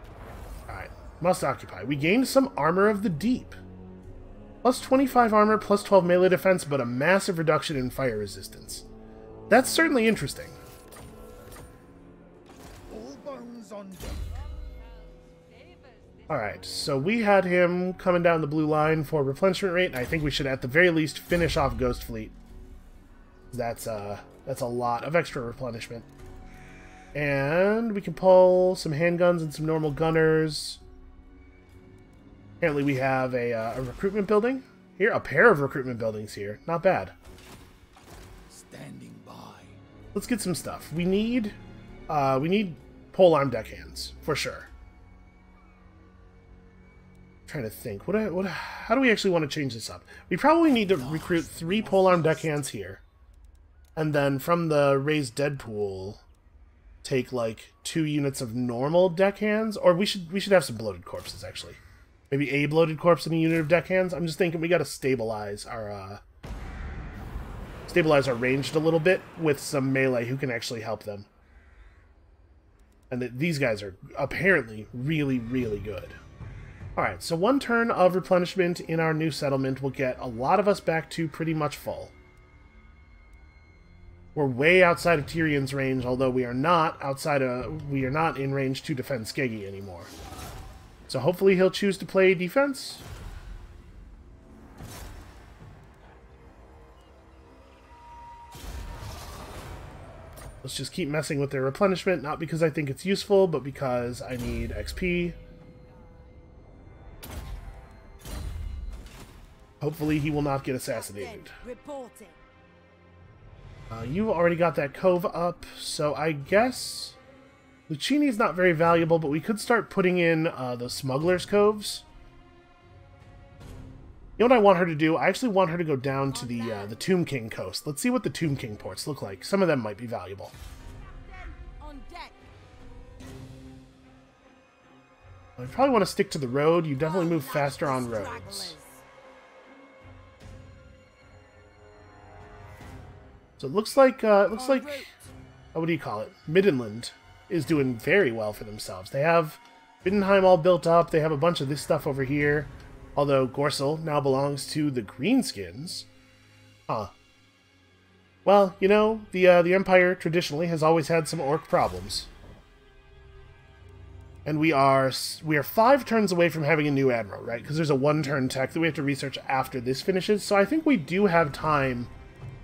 Alright, must occupy. We gained some Armor of the Deep. Plus 25 armor, plus 12 melee defense, but a massive reduction in fire resistance. That's certainly interesting. All bones on deck. Alright, so we had him coming down the blue line for replenishment rate, and I think we should at the very least finish off Ghost Fleet. That's a lot of extra replenishment. And we can pull some handguns and some normal gunners. Apparently we have a recruitment building here, a pair of recruitment buildings here. Not bad. Standing by. Let's get some stuff. We need polearm deckhands for sure. Trying to think. How do we actually want to change this up? We probably need to recruit 3 polearm deckhands here. And then from the raised dead pool, take like 2 units of normal deckhands, or we should have some bloated corpses actually. Maybe a bloated corpse and a unit of deckhands. I'm just thinking we got to stabilize our ranged a little bit with some melee who can actually help them. And these guys are apparently really, really good. All right, so 1 turn of replenishment in our new settlement will get a lot of us back to pretty much full. We're way outside of Tyrion's range, although we are not in range to defend Skeggi anymore. So hopefully he'll choose to play defense. Let's just keep messing with their replenishment, not because I think it's useful, but because I need XP. Hopefully he will not get assassinated. You've already got that cove up, so I guess Lucini's not very valuable, but we could start putting in the smugglers' coves. You know what I want her to do? I actually want her to go down to the Tomb King coast. Let's see what the Tomb King ports look like. Some of them might be valuable. I probably want to stick to the road. You definitely move faster on roads. So it looks like what do you call it? Middenland is doing very well for themselves. They have Biddenheim all built up. They have a bunch of this stuff over here. Although Gorsel now belongs to the Greenskins. Huh. Well, you know, the Empire traditionally has always had some orc problems. And we are 5 turns away from having a new admiral, right? Because there's a 1-turn tech that we have to research after this finishes. So I think we do have time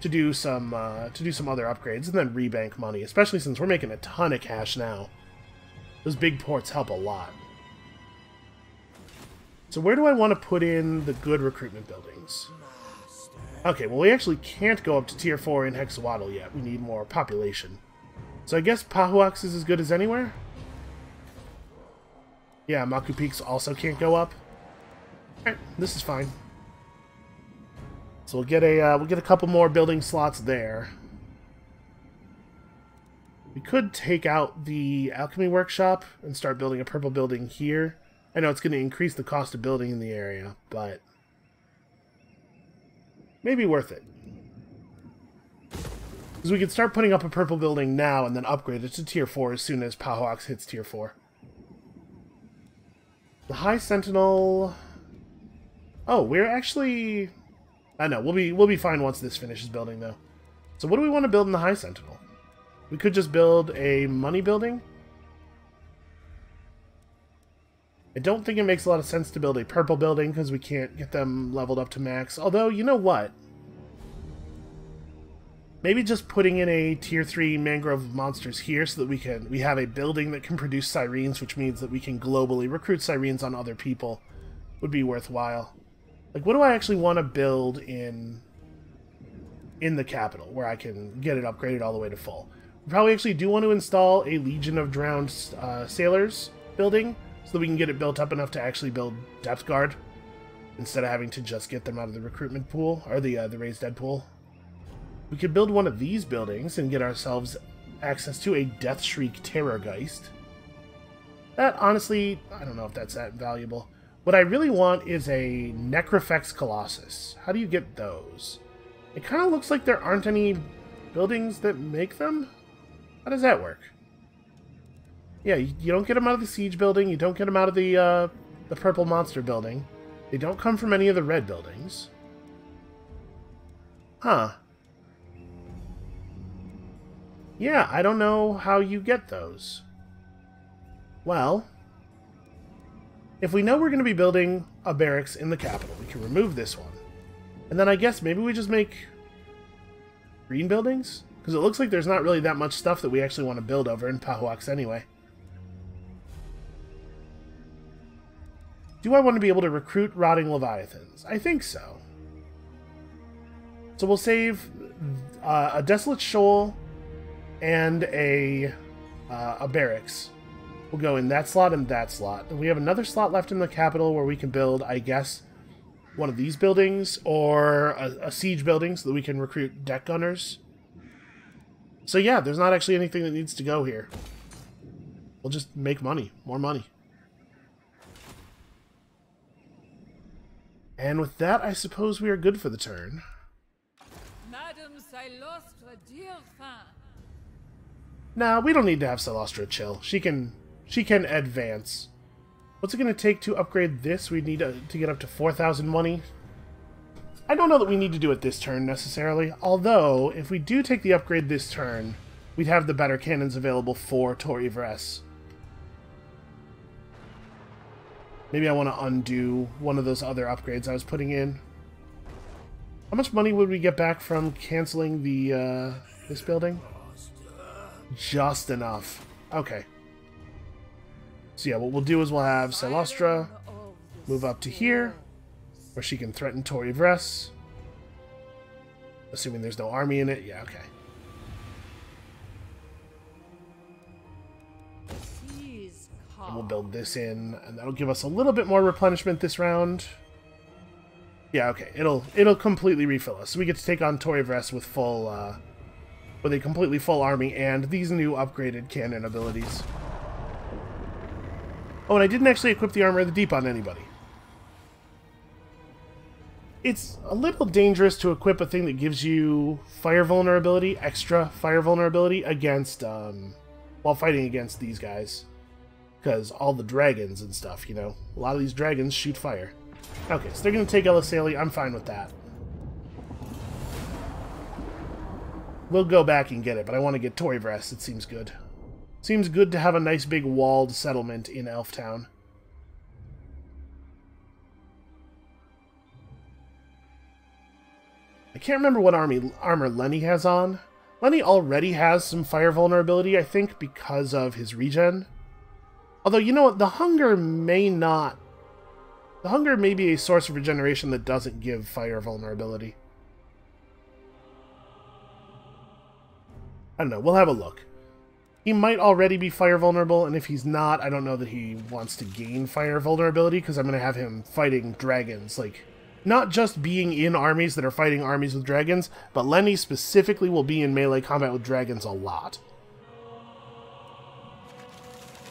to do some other upgrades and then rebank money, especially since we're making a ton of cash now. Those big ports help a lot. So where do I want to put in the good recruitment buildings? Okay, well we actually can't go up to tier 4 in Hexawaddle yet. We need more population. So I guess Pahuax is as good as anywhere? Yeah, Maku Peaks also can't go up. Alright, this is fine. So we'll get a couple more building slots there. We could take out the alchemy workshop and start building a purple building here. I know it's going to increase the cost of building in the area, but maybe worth it. Because we could start putting up a purple building now and then upgrade it to tier 4 as soon as Pahuax hits tier 4. The High Sentinel... Oh, we're actually... I know, we'll be fine once this finishes building, though. So what do we want to build in the High Sentinel? We could just build a money building. I don't think it makes a lot of sense to build a purple building because we can't get them leveled up to max. Although, you know what? Maybe just putting in a tier 3 mangrove monsters here so that we have a building that can produce sirens, which means that we can globally recruit sirens on other people, would be worthwhile. Like, what do I actually want to build in the capital where I can get it upgraded all the way to full? We probably actually do want to install a Legion of Drowned Sailors building so that we can get it built up enough to actually build Depth Guard instead of having to just get them out of the recruitment pool, or the Raised Dead pool. We could build one of these buildings and get ourselves access to a Death Shriek Terrorgeist. That, honestly, I don't know if that's that valuable. What I really want is a Necrofex Colossus. How do you get those? It kind of looks like there aren't any buildings that make them. How does that work? Yeah, you don't get them out of the Siege building. You don't get them out of the Purple Monster building. They don't come from any of the red buildings. Huh. Yeah, I don't know how you get those. Well, if we know we're going to be building a barracks in the capital, we can remove this one. And then I guess maybe we just make green buildings? Because it looks like there's not really that much stuff that we actually want to build over in Pahuax anyway. Do I want to be able to recruit rotting leviathans? I think so. So we'll save a desolate shoal and a barracks. We'll go in that slot and that slot. And we have another slot left in the capital where we can build, I guess, one of these buildings or a siege building so that we can recruit deck gunners. So yeah, there's not actually anything that needs to go here. We'll just make money. More money. And with that, I suppose we are good for the turn. Madame Silostre Dirfin. Nah, we don't need to have Silostra chill. She can advance. What's it going to take to upgrade this? We need to get up to 4,000 money. I don't know that we need to do it this turn necessarily. Although, if we do take the upgrade this turn, we'd have the better cannons available for Tor Ivres. Maybe I want to undo one of those other upgrades I was putting in. How much money would we get back from canceling the this building? Just enough. Okay. So yeah, what we'll do is we'll have Silostra move up to here, where she can threaten Tor Ivres. Assuming there's no army in it. Yeah, okay. And we'll build this in, and that'll give us a little bit more replenishment this round. Yeah, okay. It'll completely refill us. So we get to take on Tor Ivres with full, with a completely full army and these new upgraded cannon abilities. Oh, and I didn't actually equip the Armor of the Deep on anybody. It's a little dangerous to equip a thing that gives you fire vulnerability, extra fire vulnerability, against, while fighting against these guys. Because all the dragons and stuff, you know. A lot of these dragons shoot fire. Okay, so they're going to take Elisali. I'm fine with that. We'll go back and get it, but I want to get Tor Ivres. It seems good. Seems good to have a nice big walled settlement in Elftown. I can't remember what armor Lenny has on. Lenny already has some fire vulnerability, I think, because of his regen. Although, you know what? The Hunger may not... The Hunger may be a source of regeneration that doesn't give fire vulnerability. I don't know. We'll have a look. He might already be fire vulnerable, and if he's not, I don't know that he wants to gain fire vulnerability, because I'm going to have him fighting dragons. Like, not just being in armies that are fighting armies with dragons, but Lenny specifically will be in melee combat with dragons a lot.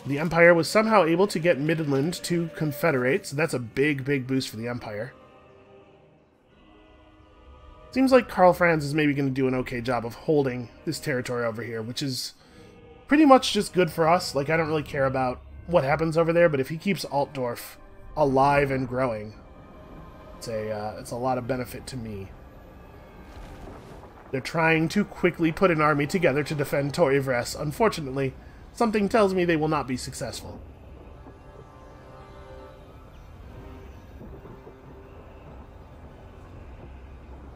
The Empire was somehow able to get Midland to confederate, so that's a big, big boost for the Empire. Seems like Karl Franz is maybe going to do an okay job of holding this territory over here, which is pretty much just good for us. Like, I don't really care about what happens over there, but if he keeps Altdorf alive and growing, it's a lot of benefit to me. They're trying to quickly put an army together to defend Torivres. Unfortunately, something tells me they will not be successful.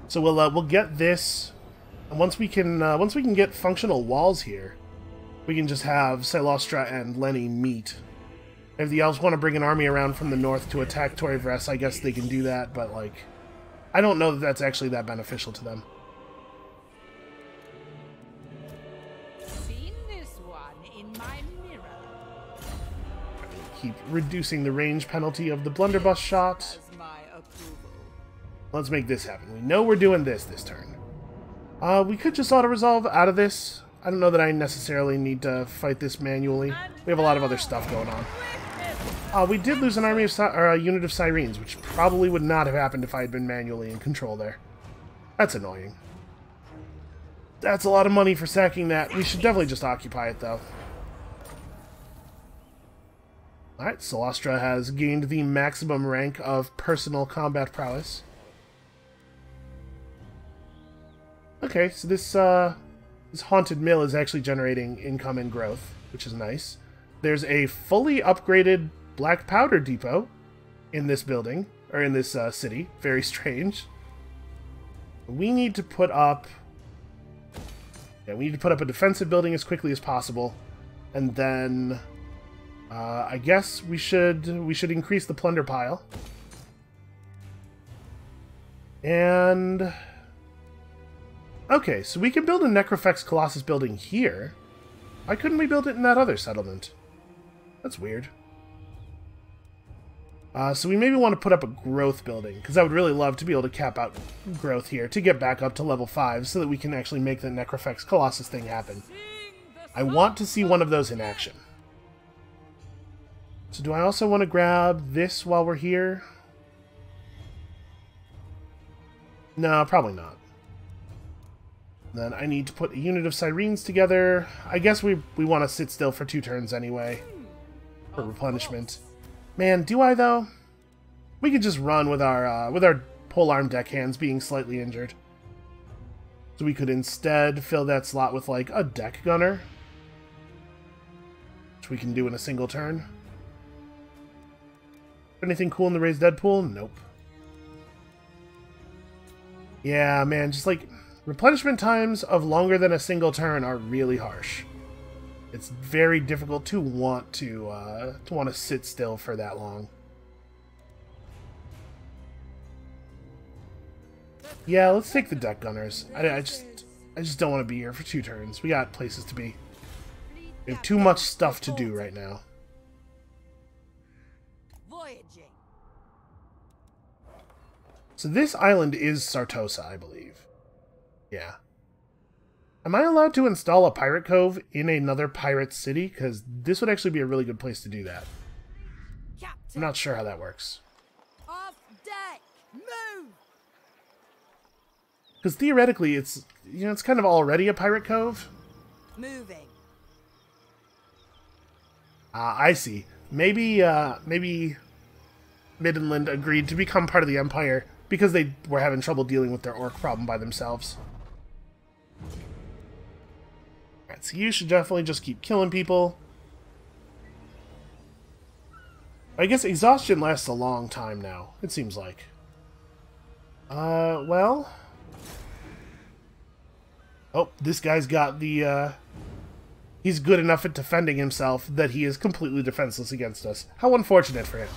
So we'll get this, and once we can get functional walls here, we can just have Silostra and Lenny meet. If the elves want to bring an army around from the north to attack Torivres, I guess they can do that, but like, I don't know that that's actually that beneficial to them. Seen this one in my mirror. Keep reducing the range penalty of the blunderbuss shot. Has my approval. Let's make this happen. We know we're doing this turn. We could just auto-resolve out of this. I don't know that I necessarily need to fight this manually. We have a lot of other stuff going on. We did lose an army of a unit of Sirens, which probably would not have happened if I had been manually in control there. That's annoying. That's a lot of money for sacking that. We should definitely just occupy it, though. Alright, Silostra has gained the maximum rank of personal combat prowess. Okay, so this haunted mill is actually generating income and growth, which is nice. There's a fully upgraded black powder depot in this building, or in this city. Very strange. We need to put up... Yeah, we need to put up a defensive building as quickly as possible, and then I guess we should increase the plunder pile. And okay, so we can build a Necrofex Colossus building here. Why couldn't we build it in that other settlement? That's weird. So we maybe want to put up a growth building, because I would really love to be able to cap out growth here to get back up to level 5 so that we can actually make the Necrofex Colossus thing happen. I want to see one of those in action. So do I also want to grab this while we're here? No, probably not. Then I need to put a unit of Sirens together. I guess we want to sit still for 2 turns anyway. For replenishment. Man, do I though? We could just run with our polearm deckhands being slightly injured. So we could instead fill that slot with like a deck gunner. Which we can do in a single turn. Anything cool in the raised dead pool? Nope. Yeah, man, just like replenishment times of longer than a single turn are really harsh. It's very difficult to want to sit still for that long. Yeah, let's take the deck gunners. I just don't want to be here for 2 turns. We got places to be. We have too much stuff to do right now. Voyaging. So this island is Sartosa, I believe. Yeah. Am I allowed to install a pirate cove in another pirate city? Because this would actually be a really good place to do that. Captain. I'm not sure how that works. Off deck. Move. Because theoretically, it's kind of already a pirate cove. Moving. I see. Maybe Midland agreed to become part of the Empire because they were having trouble dealing with their orc problem by themselves. Alright, so you should definitely just keep killing people. I guess exhaustion lasts a long time now, it seems like. Well... Oh, this guy's got the, he's good enough at defending himself that he is completely defenseless against us. How unfortunate for him.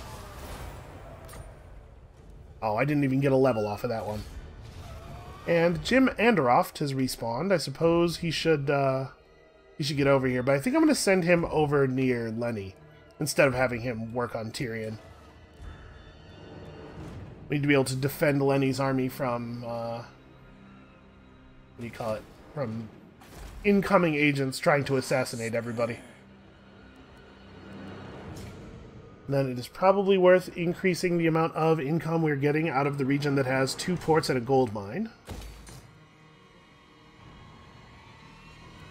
Oh, I didn't even get a level off of that one. And Jim Anderoft has respawned. I suppose he should get over here, but I think I'm going to send him over near Lenny instead of having him work on Tyrion. We need to be able to defend Lenny's army from, what do you call it? From incoming agents trying to assassinate everybody. Then it is probably worth increasing the amount of income we're getting out of the region that has 2 ports and a gold mine.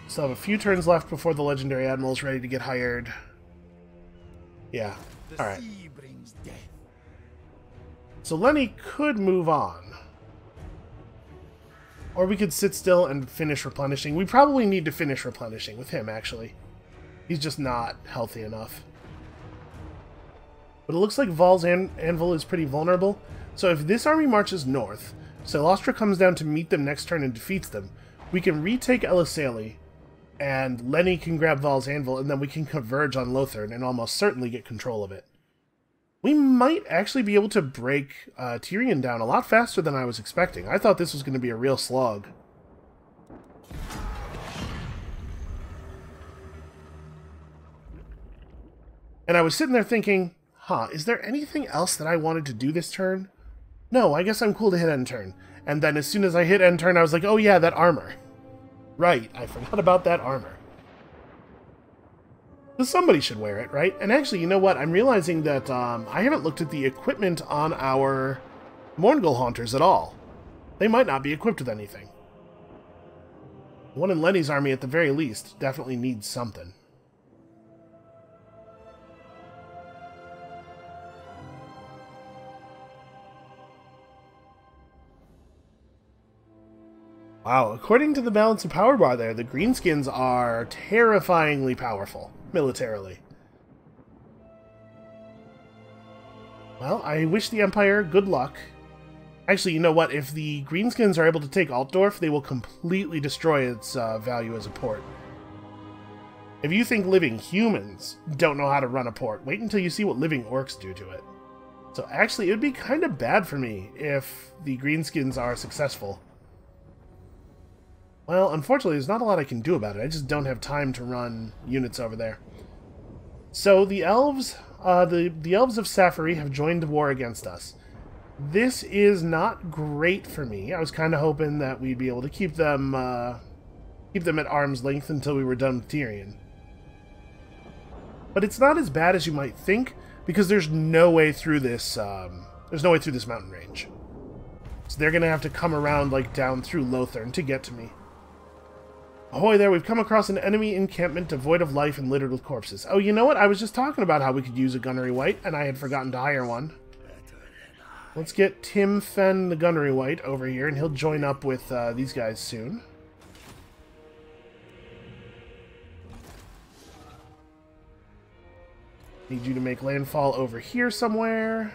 Still have a few turns left before the Legendary Admiral is ready to get hired. Yeah, alright. So Lenny could move on. Or we could sit still and finish replenishing. We probably need to finish replenishing with him, actually. He's just not healthy enough. But it looks like Val's Anvil is pretty vulnerable. So if this army marches north, Silostra comes down to meet them next turn and defeats them, we can retake Elisali, and Lenny can grab Val's Anvil, and then we can converge on Lothern and almost certainly get control of it. We might actually be able to break Tyrion down a lot faster than I was expecting. I thought this was going to be a real slog. And I was sitting there thinking, huh, is there anything else that I wanted to do this turn? No, I guess I'm cool to hit end turn. And then as soon as I hit end turn, I was like, oh yeah, that armor. Right, I forgot about that armor. So somebody should wear it, right? And actually, you know what? I'm realizing that I haven't looked at the equipment on our Mourngul Haunters at all. They might not be equipped with anything. One in Lenny's army, at the very least, definitely needs something. Wow, according to the balance of power bar there, the Greenskins are terrifyingly powerful, militarily. Well, I wish the Empire good luck. Actually, you know what? If the Greenskins are able to take Altdorf, they will completely destroy its value as a port. If you think living humans don't know how to run a port, wait until you see what living orcs do to it. So actually, it would be kind of bad for me if the Greenskins are successful. Well, unfortunately, there's not a lot I can do about it. I just don't have time to run units over there. So the elves, the elves of Safari have joined the war against us. This is not great for me. I was kind of hoping that we'd be able to keep them at arm's length until we were done with Tyrion. But it's not as bad as you might think, because there's no way through this. There's no way through this mountain range. So they're gonna have to come around like down through Lothern to get to me. Ahoy there, we've come across an enemy encampment devoid of life and littered with corpses. Oh, you know what? I was just talking about how we could use a Gunnery Wight, and I had forgotten to hire one. Let's get Tim Fenn, the Gunnery Wight, over here, and he'll join up with these guys soon. Need you to make landfall over here somewhere.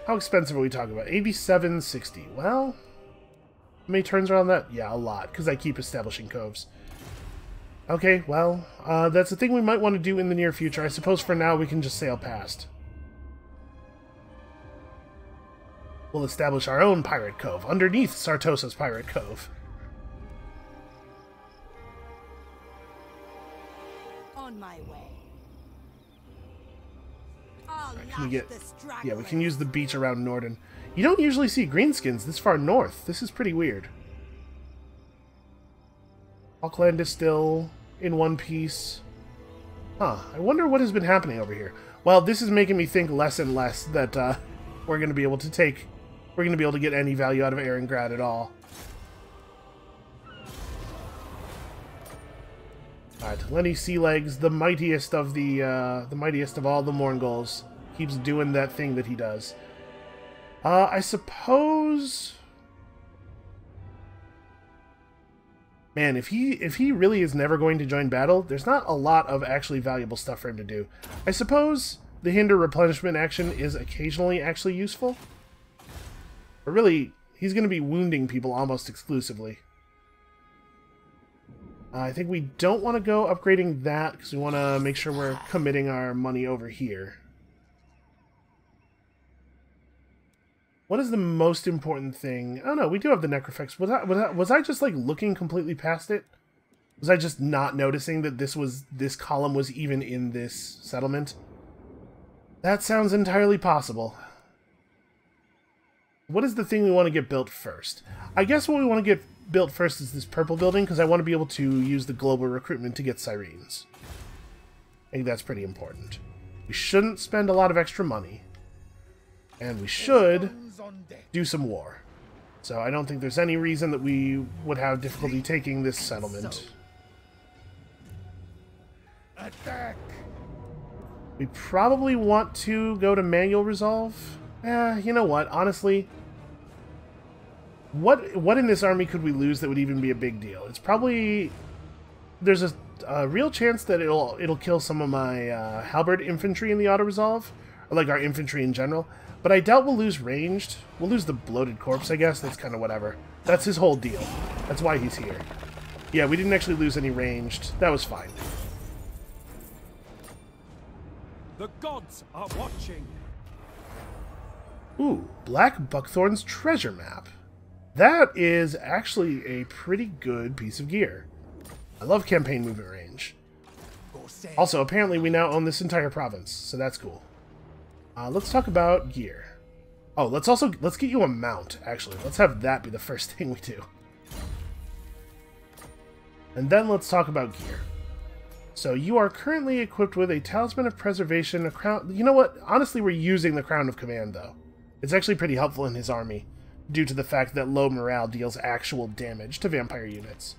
How expensive are we talking about? 87.60. Well, how many turns are on that? Yeah, a lot, because I keep establishing coves. Okay, well, that's a thing we might want to do in the near future. I suppose for now we can just sail past. We'll establish our own pirate cove underneath Sartosa's pirate cove. On my way. Can we get... Yeah, we can use the beach around Norden. You don't usually see greenskins this far north. This is pretty weird. Auckland is still in one piece. Huh. I wonder what has been happening over here. Well, this is making me think less and less that we're going to be able to take... We're going to be able to get any value out of Erengrad at all. Alright, Lenny Sealegs, the mightiest of all the Mournguls, keeps doing that thing that he does. I suppose... Man, if he really is never going to join battle, there's not a lot of actually valuable stuff for him to do. I suppose the hinder replenishment action is occasionally actually useful. But really, he's going to be wounding people almost exclusively. I think we don't want to go upgrading that, because we want to make sure we're committing our money over here. What is the most important thing? Oh no, we do have the necrofex. Was I just like looking completely past it? Was I just not noticing that this column was even in this settlement? That sounds entirely possible. What is the thing we want to get built first? I guess what we want to get built first is this purple building, because I want to be able to use the global recruitment to get sirens. I think that's pretty important. We shouldn't spend a lot of extra money. And we should do some war. So I don't think there's any reason that we would have difficulty taking this settlement. Attack! We probably want to go to manual resolve. You know what? Honestly, what in this army could we lose that would even be a big deal? It's probably... There's a real chance that it'll kill some of my halberd infantry in the auto-resolve, or like our infantry in general. But I doubt we'll lose ranged. We'll lose the bloated corpse, I guess. That's kind of whatever. That's his whole deal. That's why he's here. Yeah, we didn't actually lose any ranged. That was fine. The gods are watching. Ooh, Black Buckthorn's treasure map. That is actually a pretty good piece of gear. I love campaign movement range. Also, apparently we now own this entire province, so that's cool. Let's talk about gear. Oh, let's get you a mount, actually. Let's have that be the first thing we do. And then let's talk about gear. So you are currently equipped with a Talisman of Preservation, a crown... You know what? Honestly, we're using the Crown of Command, though. It's actually pretty helpful in his army, due to the fact that low morale deals actual damage to vampire units.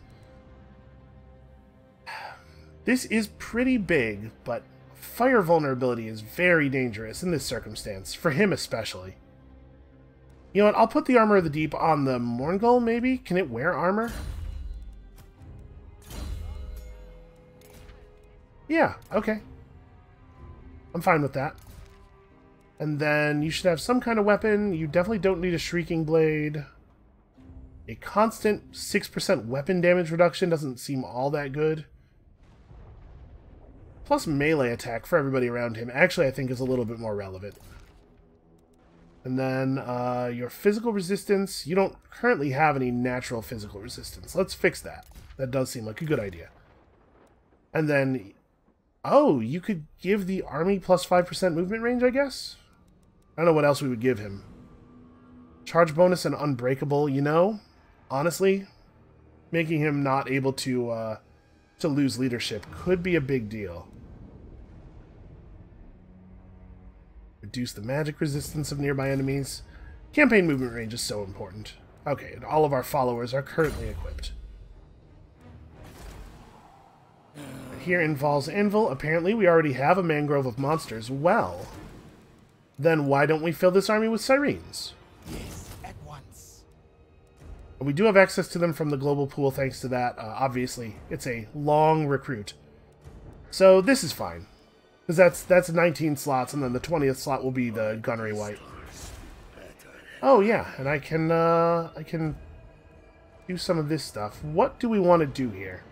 This is pretty big, but fire vulnerability is very dangerous in this circumstance, for him especially. You know what, I'll put the Armor of the Deep on the Morngul, maybe? Can it wear armor? Yeah, okay. I'm fine with that. And then you should have some kind of weapon. You definitely don't need a Shrieking Blade. A constant 6% weapon damage reduction doesn't seem all that good. Plus melee attack for everybody around him actually I think is a little bit more relevant. And then your physical resistance. You don't currently have any natural physical resistance. Let's fix that. That does seem like a good idea. And then... Oh, you could give the army plus 5% movement range, I guess? I don't know what else we would give him. Charge bonus and unbreakable, you know? Honestly, making him not able to lose leadership could be a big deal. Reduce the magic resistance of nearby enemies. Campaign movement range is so important. Okay, and all of our followers are currently equipped. Here in Val's Anvil, apparently we already have a mangrove of monsters. Well, then why don't we fill this army with sirens? Yes, at once. We do have access to them from the global pool thanks to that. Obviously, it's a long recruit. So this is fine. Because that's 19 slots, and then the 20th slot will be the gunnery white. Oh yeah, and I can do some of this stuff. What do we want to do here?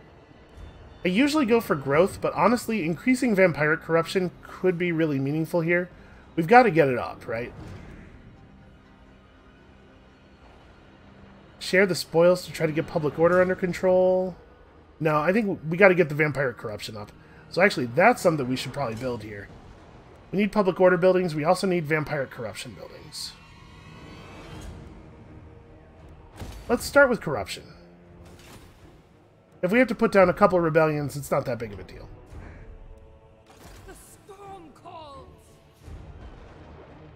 I usually go for growth, but honestly, increasing vampiric corruption could be really meaningful here. We've got to get it up, right? Share the spoils to try to get public order under control. No, I think we got to get the vampiric corruption up. So actually, that's something we should probably build here. We need public order buildings. We also need vampiric corruption buildings. Let's start with corruption. If we have to put down a couple of rebellions, it's not that big of a deal. The storm calls.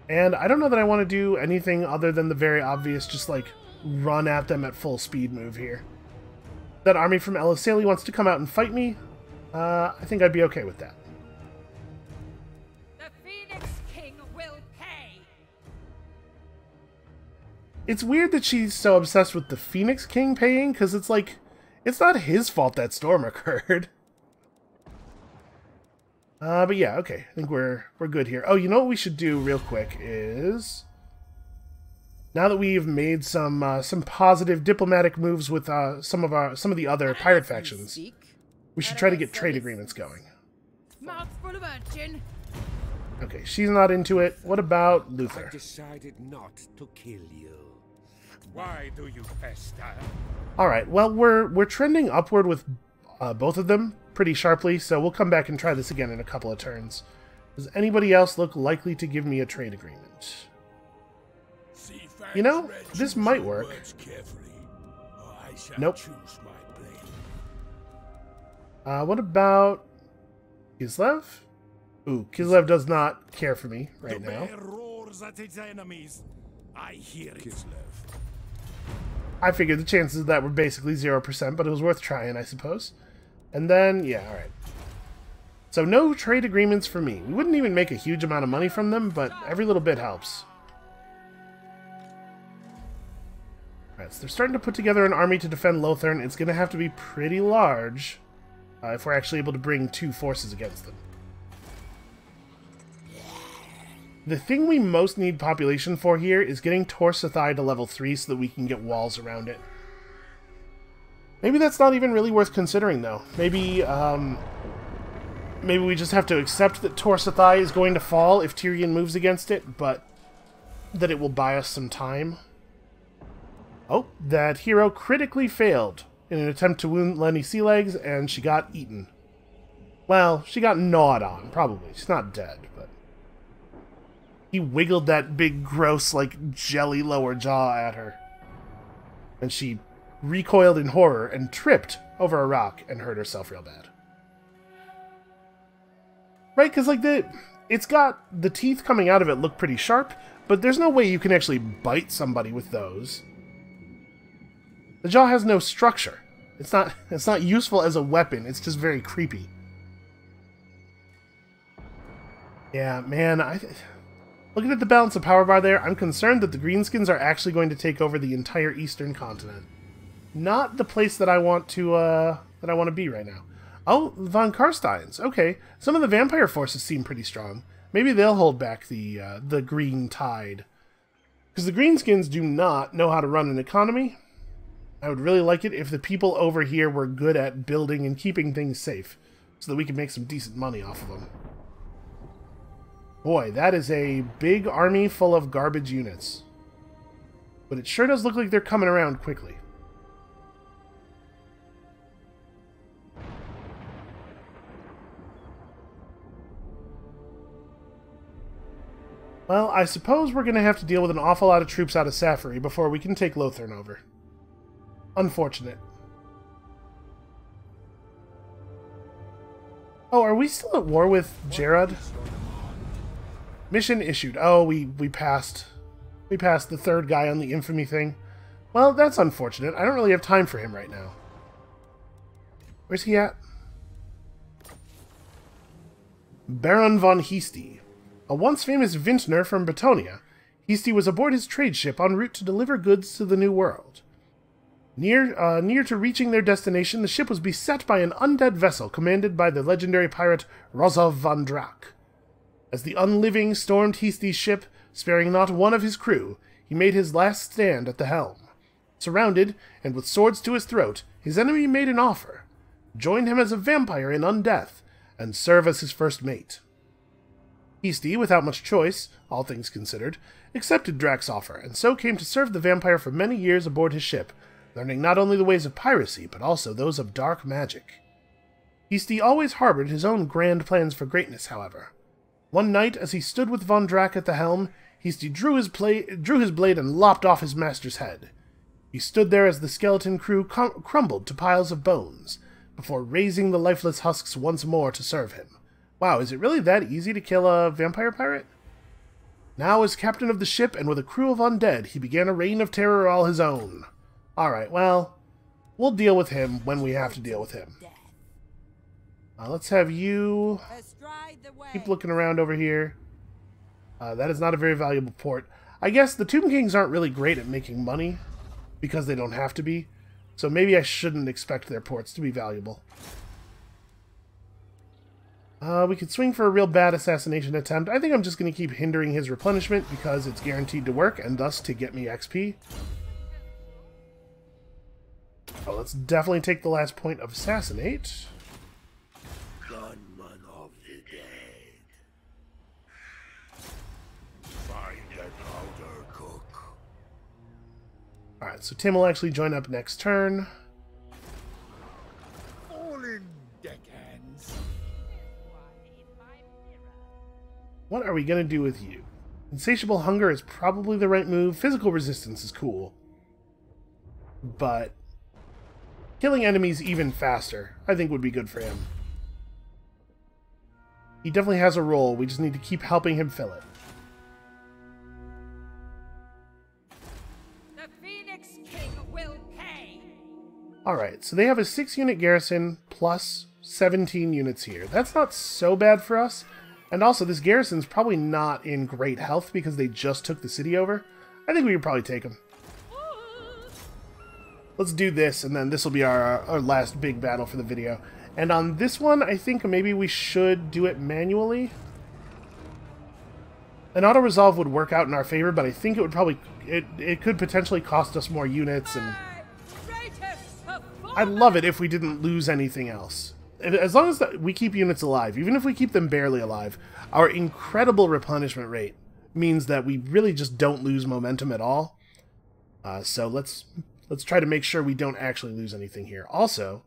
And I don't know that I want to do anything other than the very obvious, just like run at them at full speed move here. That army from Elisali wants to come out and fight me. I think I'd be okay with that. The Phoenix King will pay. It's weird that she's so obsessed with the Phoenix King paying, because it's like, it's not his fault that storm occurred. But yeah, okay. I think we're good here. Oh, you know what we should do real quick is... Now that we've made some positive diplomatic moves with some of the other pirate factions, we should try to get trade agreements going. Mouth full of urchin. Okay, she's not into it. What about I Luther? decided not to kill you. Why do you pester? Alright, well, we're trending upward with both of them pretty sharply, so we'll come back and try this again in a couple of turns. Does anybody else look likely to give me a trade agreement? You know, this might work. Nope. What about Kislev? Ooh, Kislev does not care for me right now. I hear it. I figured the chances of that were basically 0%, but it was worth trying, I suppose. And then, yeah, alright. So no trade agreements for me. We wouldn't even make a huge amount of money from them, but every little bit helps. Alright, so they're starting to put together an army to defend Lothern. It's going to have to be pretty large if we're actually able to bring 2 forces against them. The thing we most need population for here is getting Tor Sathai to level 3 so that we can get walls around it. Maybe that's not even really worth considering, though. Maybe we just have to accept that Tor Sathai is going to fall if Tyrion moves against it, but that it will buy us some time. Oh, that hero critically failed in an attempt to wound Lenny Sealegs, and she got eaten. Well, she got gnawed on, probably. She's not dead, but... He wiggled that big, gross, like, jelly lower jaw at her. And she recoiled in horror and tripped over a rock and hurt herself real bad. Right, because, like, it's got the teeth coming out of it look pretty sharp, but there's no way you can actually bite somebody with those. The jaw has no structure. It's not useful as a weapon. It's just very creepy. Yeah, man, looking at the balance of power bar there, I'm concerned that the Greenskins are actually going to take over the entire eastern continent. Not the place that I want to be right now. Oh, von Karsteins. Okay, some of the vampire forces seem pretty strong. Maybe they'll hold back the green tide. Because the Greenskins do not know how to run an economy. I would really like it if the people over here were good at building and keeping things safe, so that we could make some decent money off of them. Boy, that is a big army full of garbage units. But it sure does look like they're coming around quickly. Well, I suppose we're going to have to deal with an awful lot of troops out of Safari before we can take Lothern over. Unfortunate. Oh, are we still at war with Jarod? Mission issued. Oh, we passed. We passed the third guy on the infamy thing. Well, that's unfortunate. I don't really have time for him right now. Where's he at? Baron von Heasty. A once famous vintner from Bretonia, Heasty was aboard his trade ship en route to deliver goods to the New World. Near to reaching their destination, the ship was beset by an undead vessel commanded by the legendary pirate Rozov von Drak. As the unliving stormed Heasty's ship, sparing not one of his crew, he made his last stand at the helm. Surrounded, and with swords to his throat, his enemy made an offer. Join him as a vampire in undeath, and serve as his first mate. Heasty, without much choice, all things considered, accepted Drak's offer, and so came to serve the vampire for many years aboard his ship, learning not only the ways of piracy, but also those of dark magic. Heasty always harbored his own grand plans for greatness, however. One night, as he stood with von Drak at the helm, Heasty drew his blade and lopped off his master's head. He stood there as the skeleton crew crumbled to piles of bones, before raising the lifeless husks once more to serve him. Wow, is it really that easy to kill a vampire pirate? Now, as captain of the ship and with a crew of undead, he began a reign of terror all his own. Alright, well, we'll deal with him when we have to deal with him. Let's have you keep looking around over here. That is not a very valuable port. I guess the Tomb Kings aren't really great at making money, because they don't have to be, so maybe I shouldn't expect their ports to be valuable. We could swing for a real bad assassination attempt. I think I'm just going to keep hindering his replenishment because it's guaranteed to work and thus to get me XP. Oh, let's definitely take the last point of assassinate. Gunman of the dead. Alright, so Tim will actually join up next turn. All in, deckhands. What are we going to do with you? Insatiable hunger is probably the right move. Physical resistance is cool. But killing enemies even faster, I think, would be good for him. He definitely has a role. We just need to keep helping him fill it. The Phoenix King will pay. Alright, so they have a 6-unit garrison plus 17 units here. That's not so bad for us. And also, this garrison's probably not in great health because they just took the city over. I think we could probably take them. Let's do this, and then this will be our last big battle for the video. And on this one, I think maybe we should do it manually. An auto-resolve would work out in our favor, but I think it would probably... It could potentially cost us more units, and... I'd love it if we didn't lose anything else. As long as we keep units alive, even if we keep them barely alive, our incredible replenishment rate means that we really just don't lose momentum at all. So let's try to make sure we don't actually lose anything here. Also,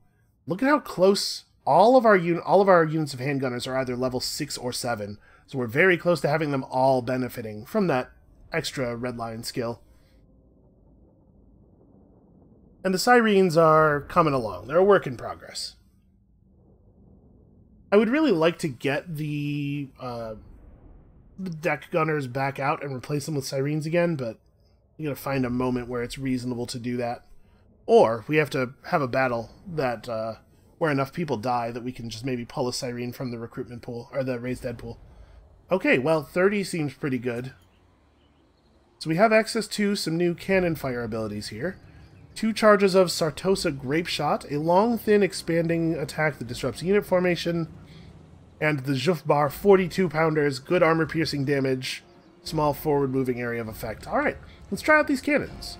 look at how close all of our units of handgunners are either level 6 or 7. So we're very close to having them all benefiting from that extra red line skill. And the sirens are coming along. They're a work in progress. I would really like to get the deck gunners back out and replace them with sirens again, but you gotta find a moment where it's reasonable to do that. Or we have to have a battle that where enough people die that we can just maybe pull a siren from the recruitment pool, or the raised dead pool. Okay, well, 30 seems pretty good. So we have access to some new cannon fire abilities here. 2 charges of Sartosa Grape Shot, a long, thin, expanding attack that disrupts unit formation, and the Jufbar 42-pounders, good armor-piercing damage, small forward-moving area of effect. Alright, let's try out these cannons.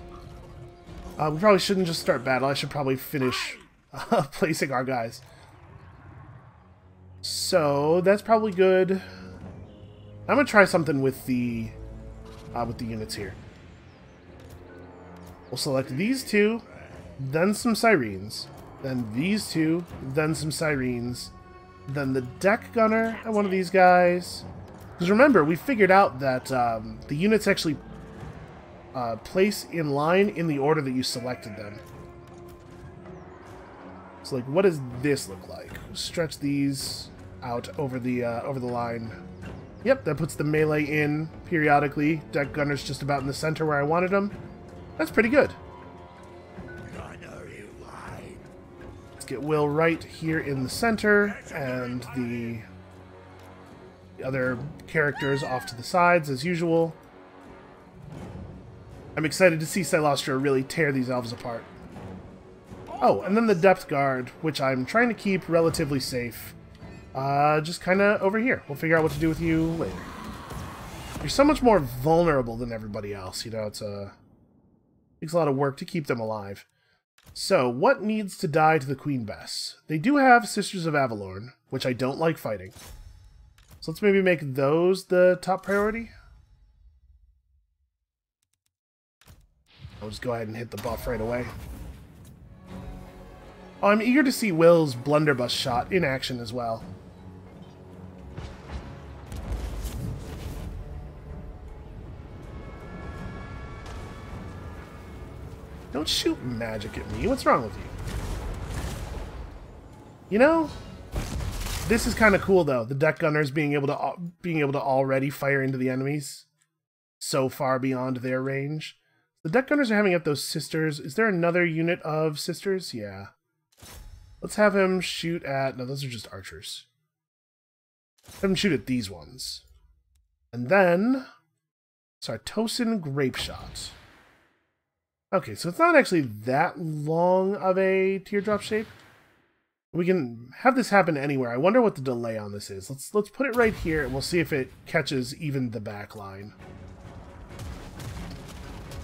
We probably shouldn't just start battle. I should probably finish placing our guys. So, that's probably good. I'm going to try something with the units here. We'll select these 2, then some sirens, then these 2, then some sirens, then the deck gunner and one of these guys. Because remember, we figured out that the units actually place in line in the order that you selected them. So, like, what does this look like? Stretch these out over the line. Yep, that puts the melee in periodically. Deck gunner's just about in the center where I wanted them. That's pretty good. Let's get Will right here in the center, and the other characters off to the sides, as usual. I'm excited to see Silostra really tear these elves apart. Oh, and then the Depth Guard, which I'm trying to keep relatively safe. Just kind of over here. We'll figure out what to do with you later. You're so much more vulnerable than everybody else, you know, takes a lot of work to keep them alive. So, what needs to die to the Queen Bess? They do have Sisters of Avalorn, which I don't like fighting. So let's maybe make those the top priority. I'll just go ahead and hit the buff right away. Oh, I'm eager to see Will's blunderbuss shot in action as well. Don't shoot magic at me. What's wrong with you? You know, this is kind of cool though. The deck gunners being able to already fire into the enemies so far beyond their range. The deck gunners are having up those sisters. Is there another unit of sisters? Yeah. Let's have him shoot at... No, those are just archers. Have him shoot at these ones. And then... Sartosan Grape Shot. Okay, so it's not actually that long of a teardrop shape. We can have this happen anywhere. I wonder what the delay on this is. Let's put it right here, and we'll see if it catches even the back line.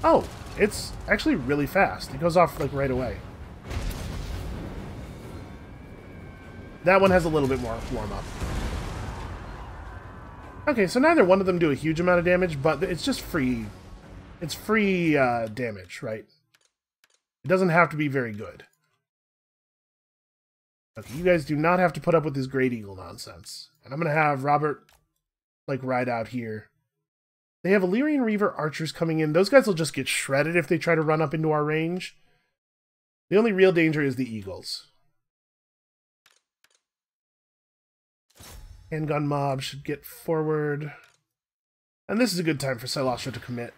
Oh, it's actually really fast. It goes off, like, right away. That one has a little bit more warm-up. Okay, so neither one of them do a huge amount of damage, but it's just free... It's free damage, right? It doesn't have to be very good. Okay, you guys do not have to put up with this Great Eagle nonsense. And I'm going to have Robert, like, ride out here. They have Illyrian Reaver archers coming in. Those guys will just get shredded if they try to run up into our range. The only real danger is the Eagles. Handgun mob should get forward. And this is a good time for Silostra to commit.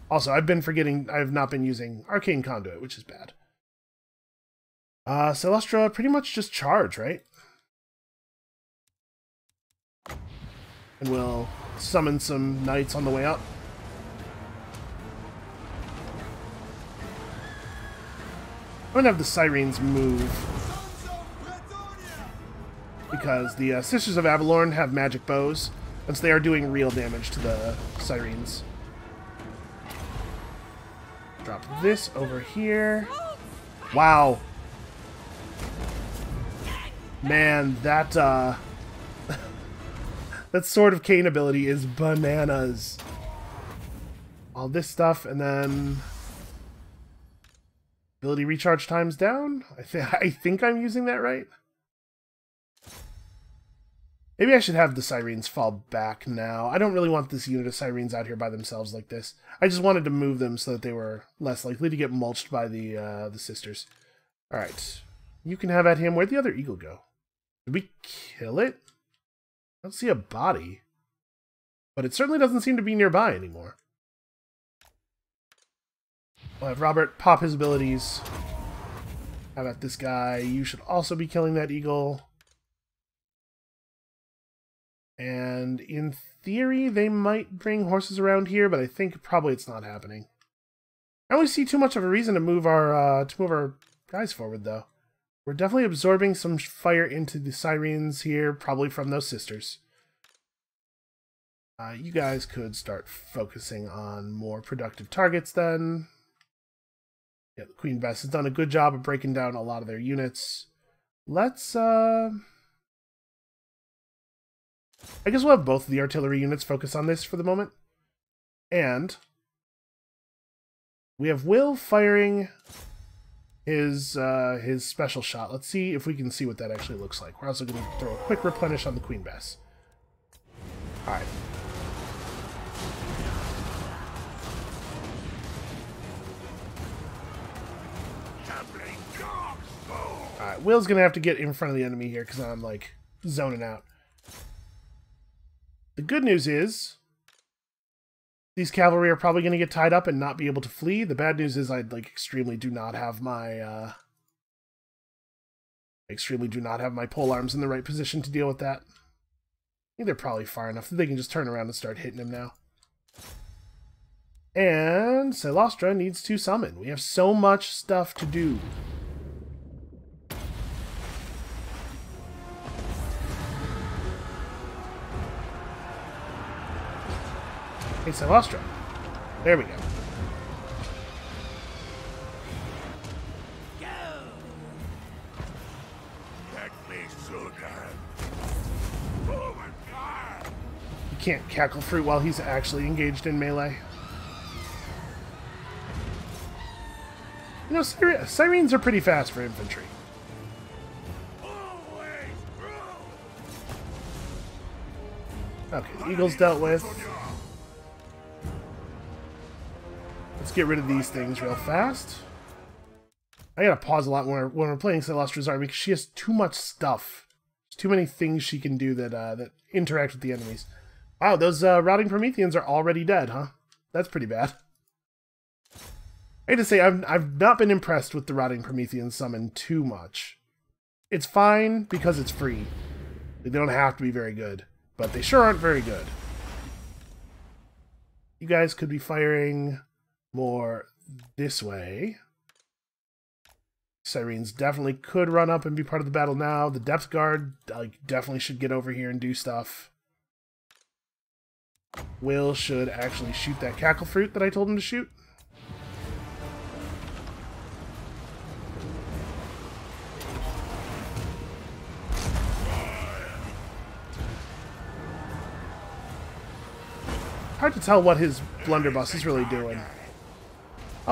Also, I've been forgetting, I have not been using Arcane Conduit, which is bad. Silostra pretty much just charge, right? And we'll summon some knights on the way up. I'm going to have the Sirens move. Because the Sisters of Avalorn have magic bows, and so they are doing real damage to the Sirens. Drop this over here. Wow. Man, that that Sword of Cain ability is bananas. All this stuff, and then ability recharge times down. I think I'm using that right. Maybe I should have the Sirens fall back now. I don't really want this unit of Sirens out here by themselves like this. I just wanted to move them so that they were less likely to get mulched by the sisters. All right, you can have at him. Where'd the other eagle go? Did we kill it? I don't see a body. But it certainly doesn't seem to be nearby anymore. We'll have Robert pop his abilities. How about this guy? You should also be killing that eagle. And in theory, they might bring horses around here, but I think probably it's not happening. I don't really see too much of a reason to move our guys forward, though. We're definitely absorbing some fire into the Sirens here, probably from those sisters. You guys could start focusing on more productive targets then. Yeah, the Queen Bess has done a good job of breaking down a lot of their units. Let's, I guess we'll have both of the artillery units focus on this for the moment. And we have Will firing his special shot. Let's see if we can see what that actually looks like. We're also going to throw a quick replenish on the Queen Bess. Alright. Alright, Will's going to have to get in front of the enemy here because I'm, like, zoning out. The good news is these cavalry are probably going to get tied up and not be able to flee. The bad news is I extremely do not have my pole arms in the right position to deal with that. I think they're probably far enough that they can just turn around and start hitting him now. And Silostra needs to summon. We have so much stuff to do. Hey, Silostra. There we go. You can't cackle fruit while he's actually engaged in melee. You know, Sirens are pretty fast for infantry. Okay, the Eagle's dealt with. Let's get rid of these things real fast. I gotta pause a lot when we're playing Silostra's army because she has too much stuff. There's too many things she can do that that interact with the enemies. Wow, those routing Prometheans are already dead, huh? That's pretty bad. I hate to say, I've not been impressed with the routing Promethean summon too much. It's fine because it's free. They don't have to be very good, but they sure aren't very good. You guys could be firing more this way. Sirens definitely could run up and be part of the battle now. The Depth Guard definitely should get over here and do stuff. Will should actually shoot that cackle fruit that I told him to shoot. Hard to tell what his blunderbuss is really doing.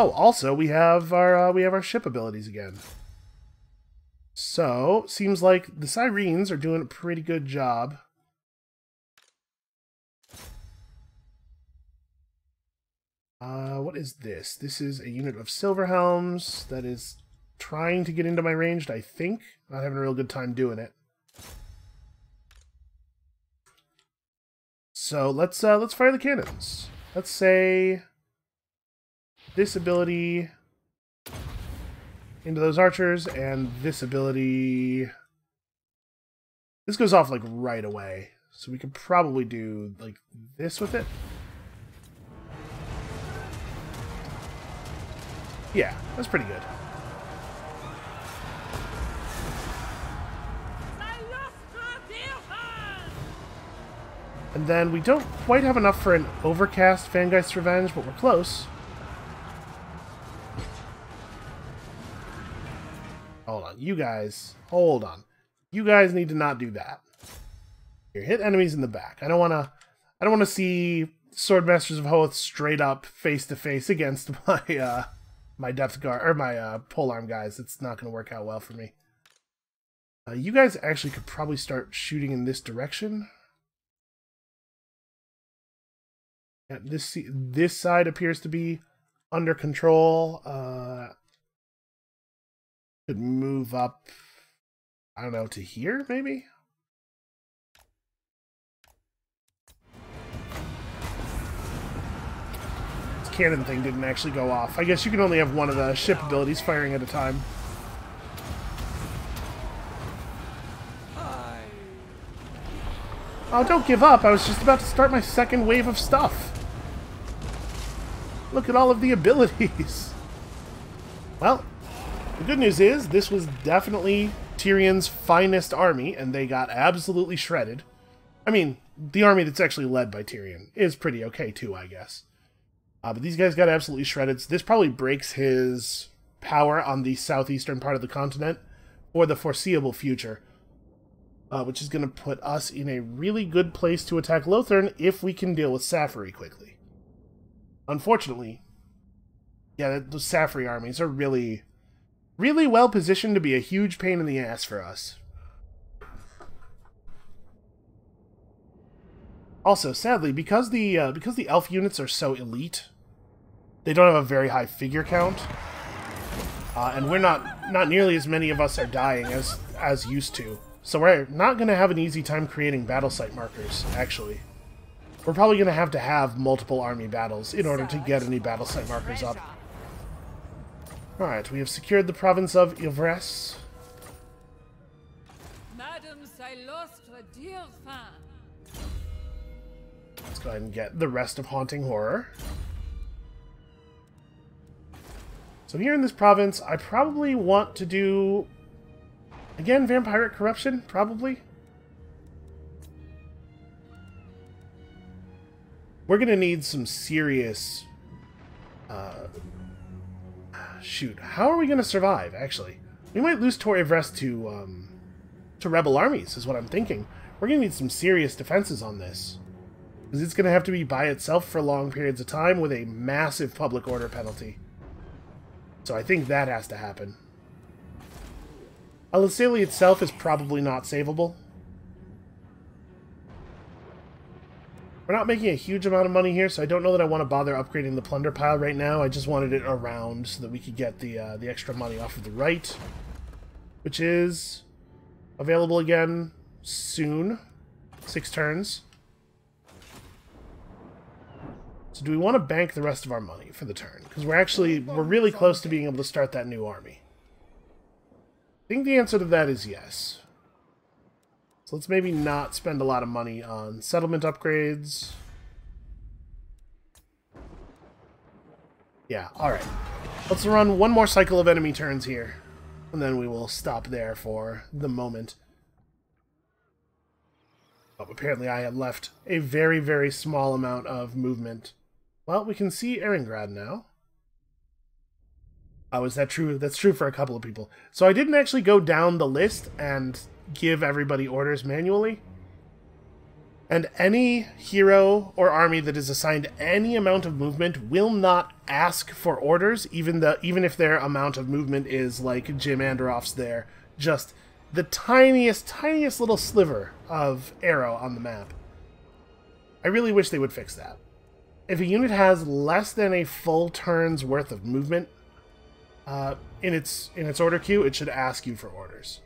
Oh, also we have our ship abilities again. So, seems like the Sirens are doing a pretty good job. What is this? This is a unit of Silverhelms that is trying to get into my range, I think. Not having a real good time doing it. So let's fire the cannons. Let's say this ability into those archers, and this ability... This goes off, like, right away. So we could probably do, like, this with it. Yeah, that's pretty good. And then we don't quite have enough for an overcast Fangeist's Revenge, but we're close. Hold on, you guys. Hold on. You guys need to not do that. Here, hit enemies in the back. I don't wanna see Swordmasters of Hoth straight up face to face against my my depth guard or my polearm guys. It's not gonna work out well for me. You guys actually could probably start shooting in this direction. Yeah, this side appears to be under control. Could move up, I don't know, to here, maybe? This cannon thing didn't actually go off. I guess you can only have one of the ship abilities firing at a time. Oh, don't give up. I was just about to start my second wave of stuff. Look at all of the abilities. Well, the good news is this was definitely Tyrion's finest army, and they got absolutely shredded. I mean, the army that's actually led by Tyrion is pretty okay too, I guess. But these guys got absolutely shredded. So this probably breaks his power on the southeastern part of the continent for the foreseeable future. Which is going to put us in a really good place to attack Lothern if we can deal with Safari quickly. Unfortunately, yeah, those Safari armies are really, really well positioned to be a huge pain in the ass for us. Also, sadly, because the elf units are so elite, they don't have a very high figure count, and we're not nearly as many of us are dying as used to. So we're not going to have an easy time creating battle site markers, actually. We're probably going to have multiple army battles in order to get any battle site markers up. Alright, we have secured the province of Ivres. Madame, I lost a dear fan. Let's go ahead and get the rest of Haunting Horror. So here in this province, I probably want to do... Again, Vampiric Corruption, probably. We're gonna need some serious... shoot, how are we gonna survive, actually? We might lose Tor Ivres to rebel armies, is what I'm thinking. We're gonna need some serious defenses on this. Because it's gonna have to be by itself for long periods of time with a massive public order penalty. So I think that has to happen. Alisali itself is probably not savable. We're not making a huge amount of money here, so I don't know that I want to bother upgrading the plunder pile right now. I just wanted it around so that we could get the extra money off of the right, which is available again soon. 6 turns. So do we want to bank the rest of our money for the turn? Because we're really close to being able to start that new army. I think the answer to that is yes. So let's maybe not spend a lot of money on settlement upgrades. Yeah, alright. Let's run one more cycle of enemy turns here, and then we will stop there for the moment. Oh, apparently I had left a very, very small amount of movement. Well, we can see Eringrad now. Oh, is that true? That's true for a couple of people. So I didn't actually go down the list and give everybody orders manually. And any hero or army that is assigned any amount of movement will not ask for orders, even if their amount of movement is like Jim Anderoff's there. Just the tiniest little sliver of arrow on the map. I really wish they would fix that. If a unit has less than a full turn's worth of movement in its order queue, it should ask you for orders.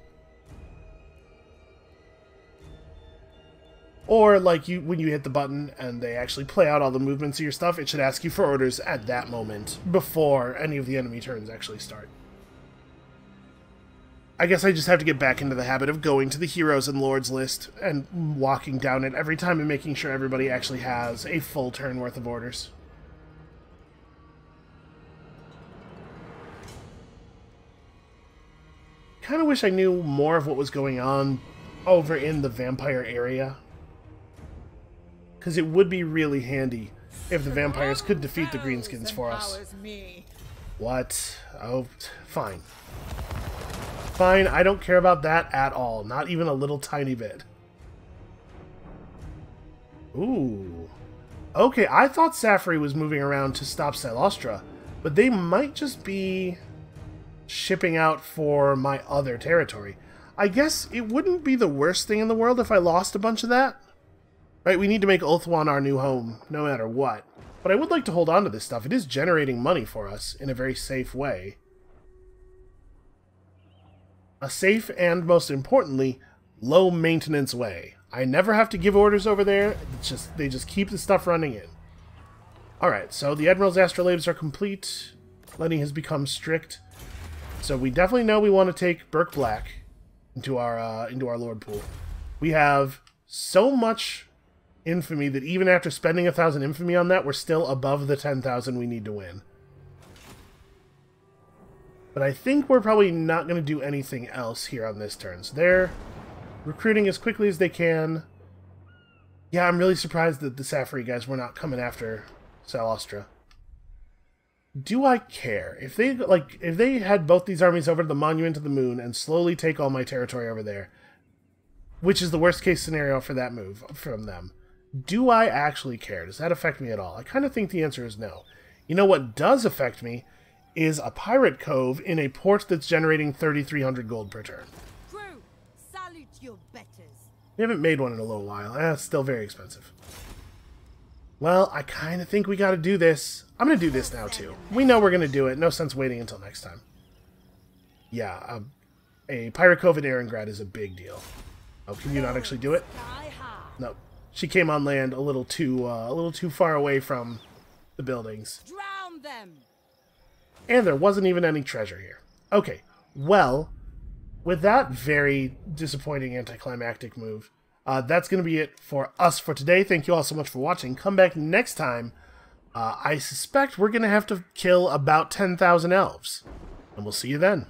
Or, like, when you hit the button and they actually play out all the movements of your stuff, it should ask you for orders at that moment, before any of the enemy turns actually start. I guess I just have to get back into the habit of going to the Heroes and Lords list and walking down it every time and making sure everybody actually has a full turn worth of orders. Kind of wish I knew more of what was going on over in the vampire area. Because it would be really handy if the vampires could defeat the greenskins for us. What? Oh, fine. Fine, I don't care about that at all. Not even a little tiny bit. Ooh. Okay, I thought Safri was moving around to stop Salostra, but they might just be shipping out for my other territory. I guess it wouldn't be the worst thing in the world if I lost a bunch of that. Right, we need to make Ulthuan our new home, no matter what. But I would like to hold on to this stuff. It is generating money for us in a very safe way. A safe and, most importantly, low-maintenance way. I never have to give orders over there. They just keep the stuff running in. Alright, so the Admiral's astrolabes are complete. Lenny has become strict. So we definitely know we want to take Burke Black into our Lord pool. We have so much infamy that even after spending 1,000 infamy on that, we're still above the 10,000 we need to win. But I think we're probably not going to do anything else here on this turn. So they're recruiting as quickly as they can. Yeah, I'm really surprised that the Safri guys were not coming after Salostra. Do I care? If they had both these armies over to the Monument of the Moon and slowly take all my territory over there, which is the worst case scenario for that move from them, do I actually care? Does that affect me at all? I kind of think the answer is no. You know what does affect me is a pirate cove in a port that's generating 3,300 gold per turn. Crew, salute your betters. We haven't made one in a little while. It's still very expensive. Well, I kind of think we got to do this. I'm going to do this now, too. We know we're going to do it. No sense waiting until next time. Yeah, a pirate cove in Erengrad is a big deal. Oh, can you not actually do it? No. She came on land a little too far away from the buildings. Drown them. And there wasn't even any treasure here. Okay, well, with that very disappointing anticlimactic move, that's going to be it for us for today. Thank you all so much for watching. Come back next time. I suspect we're going to have to kill about 10,000 elves. And we'll see you then.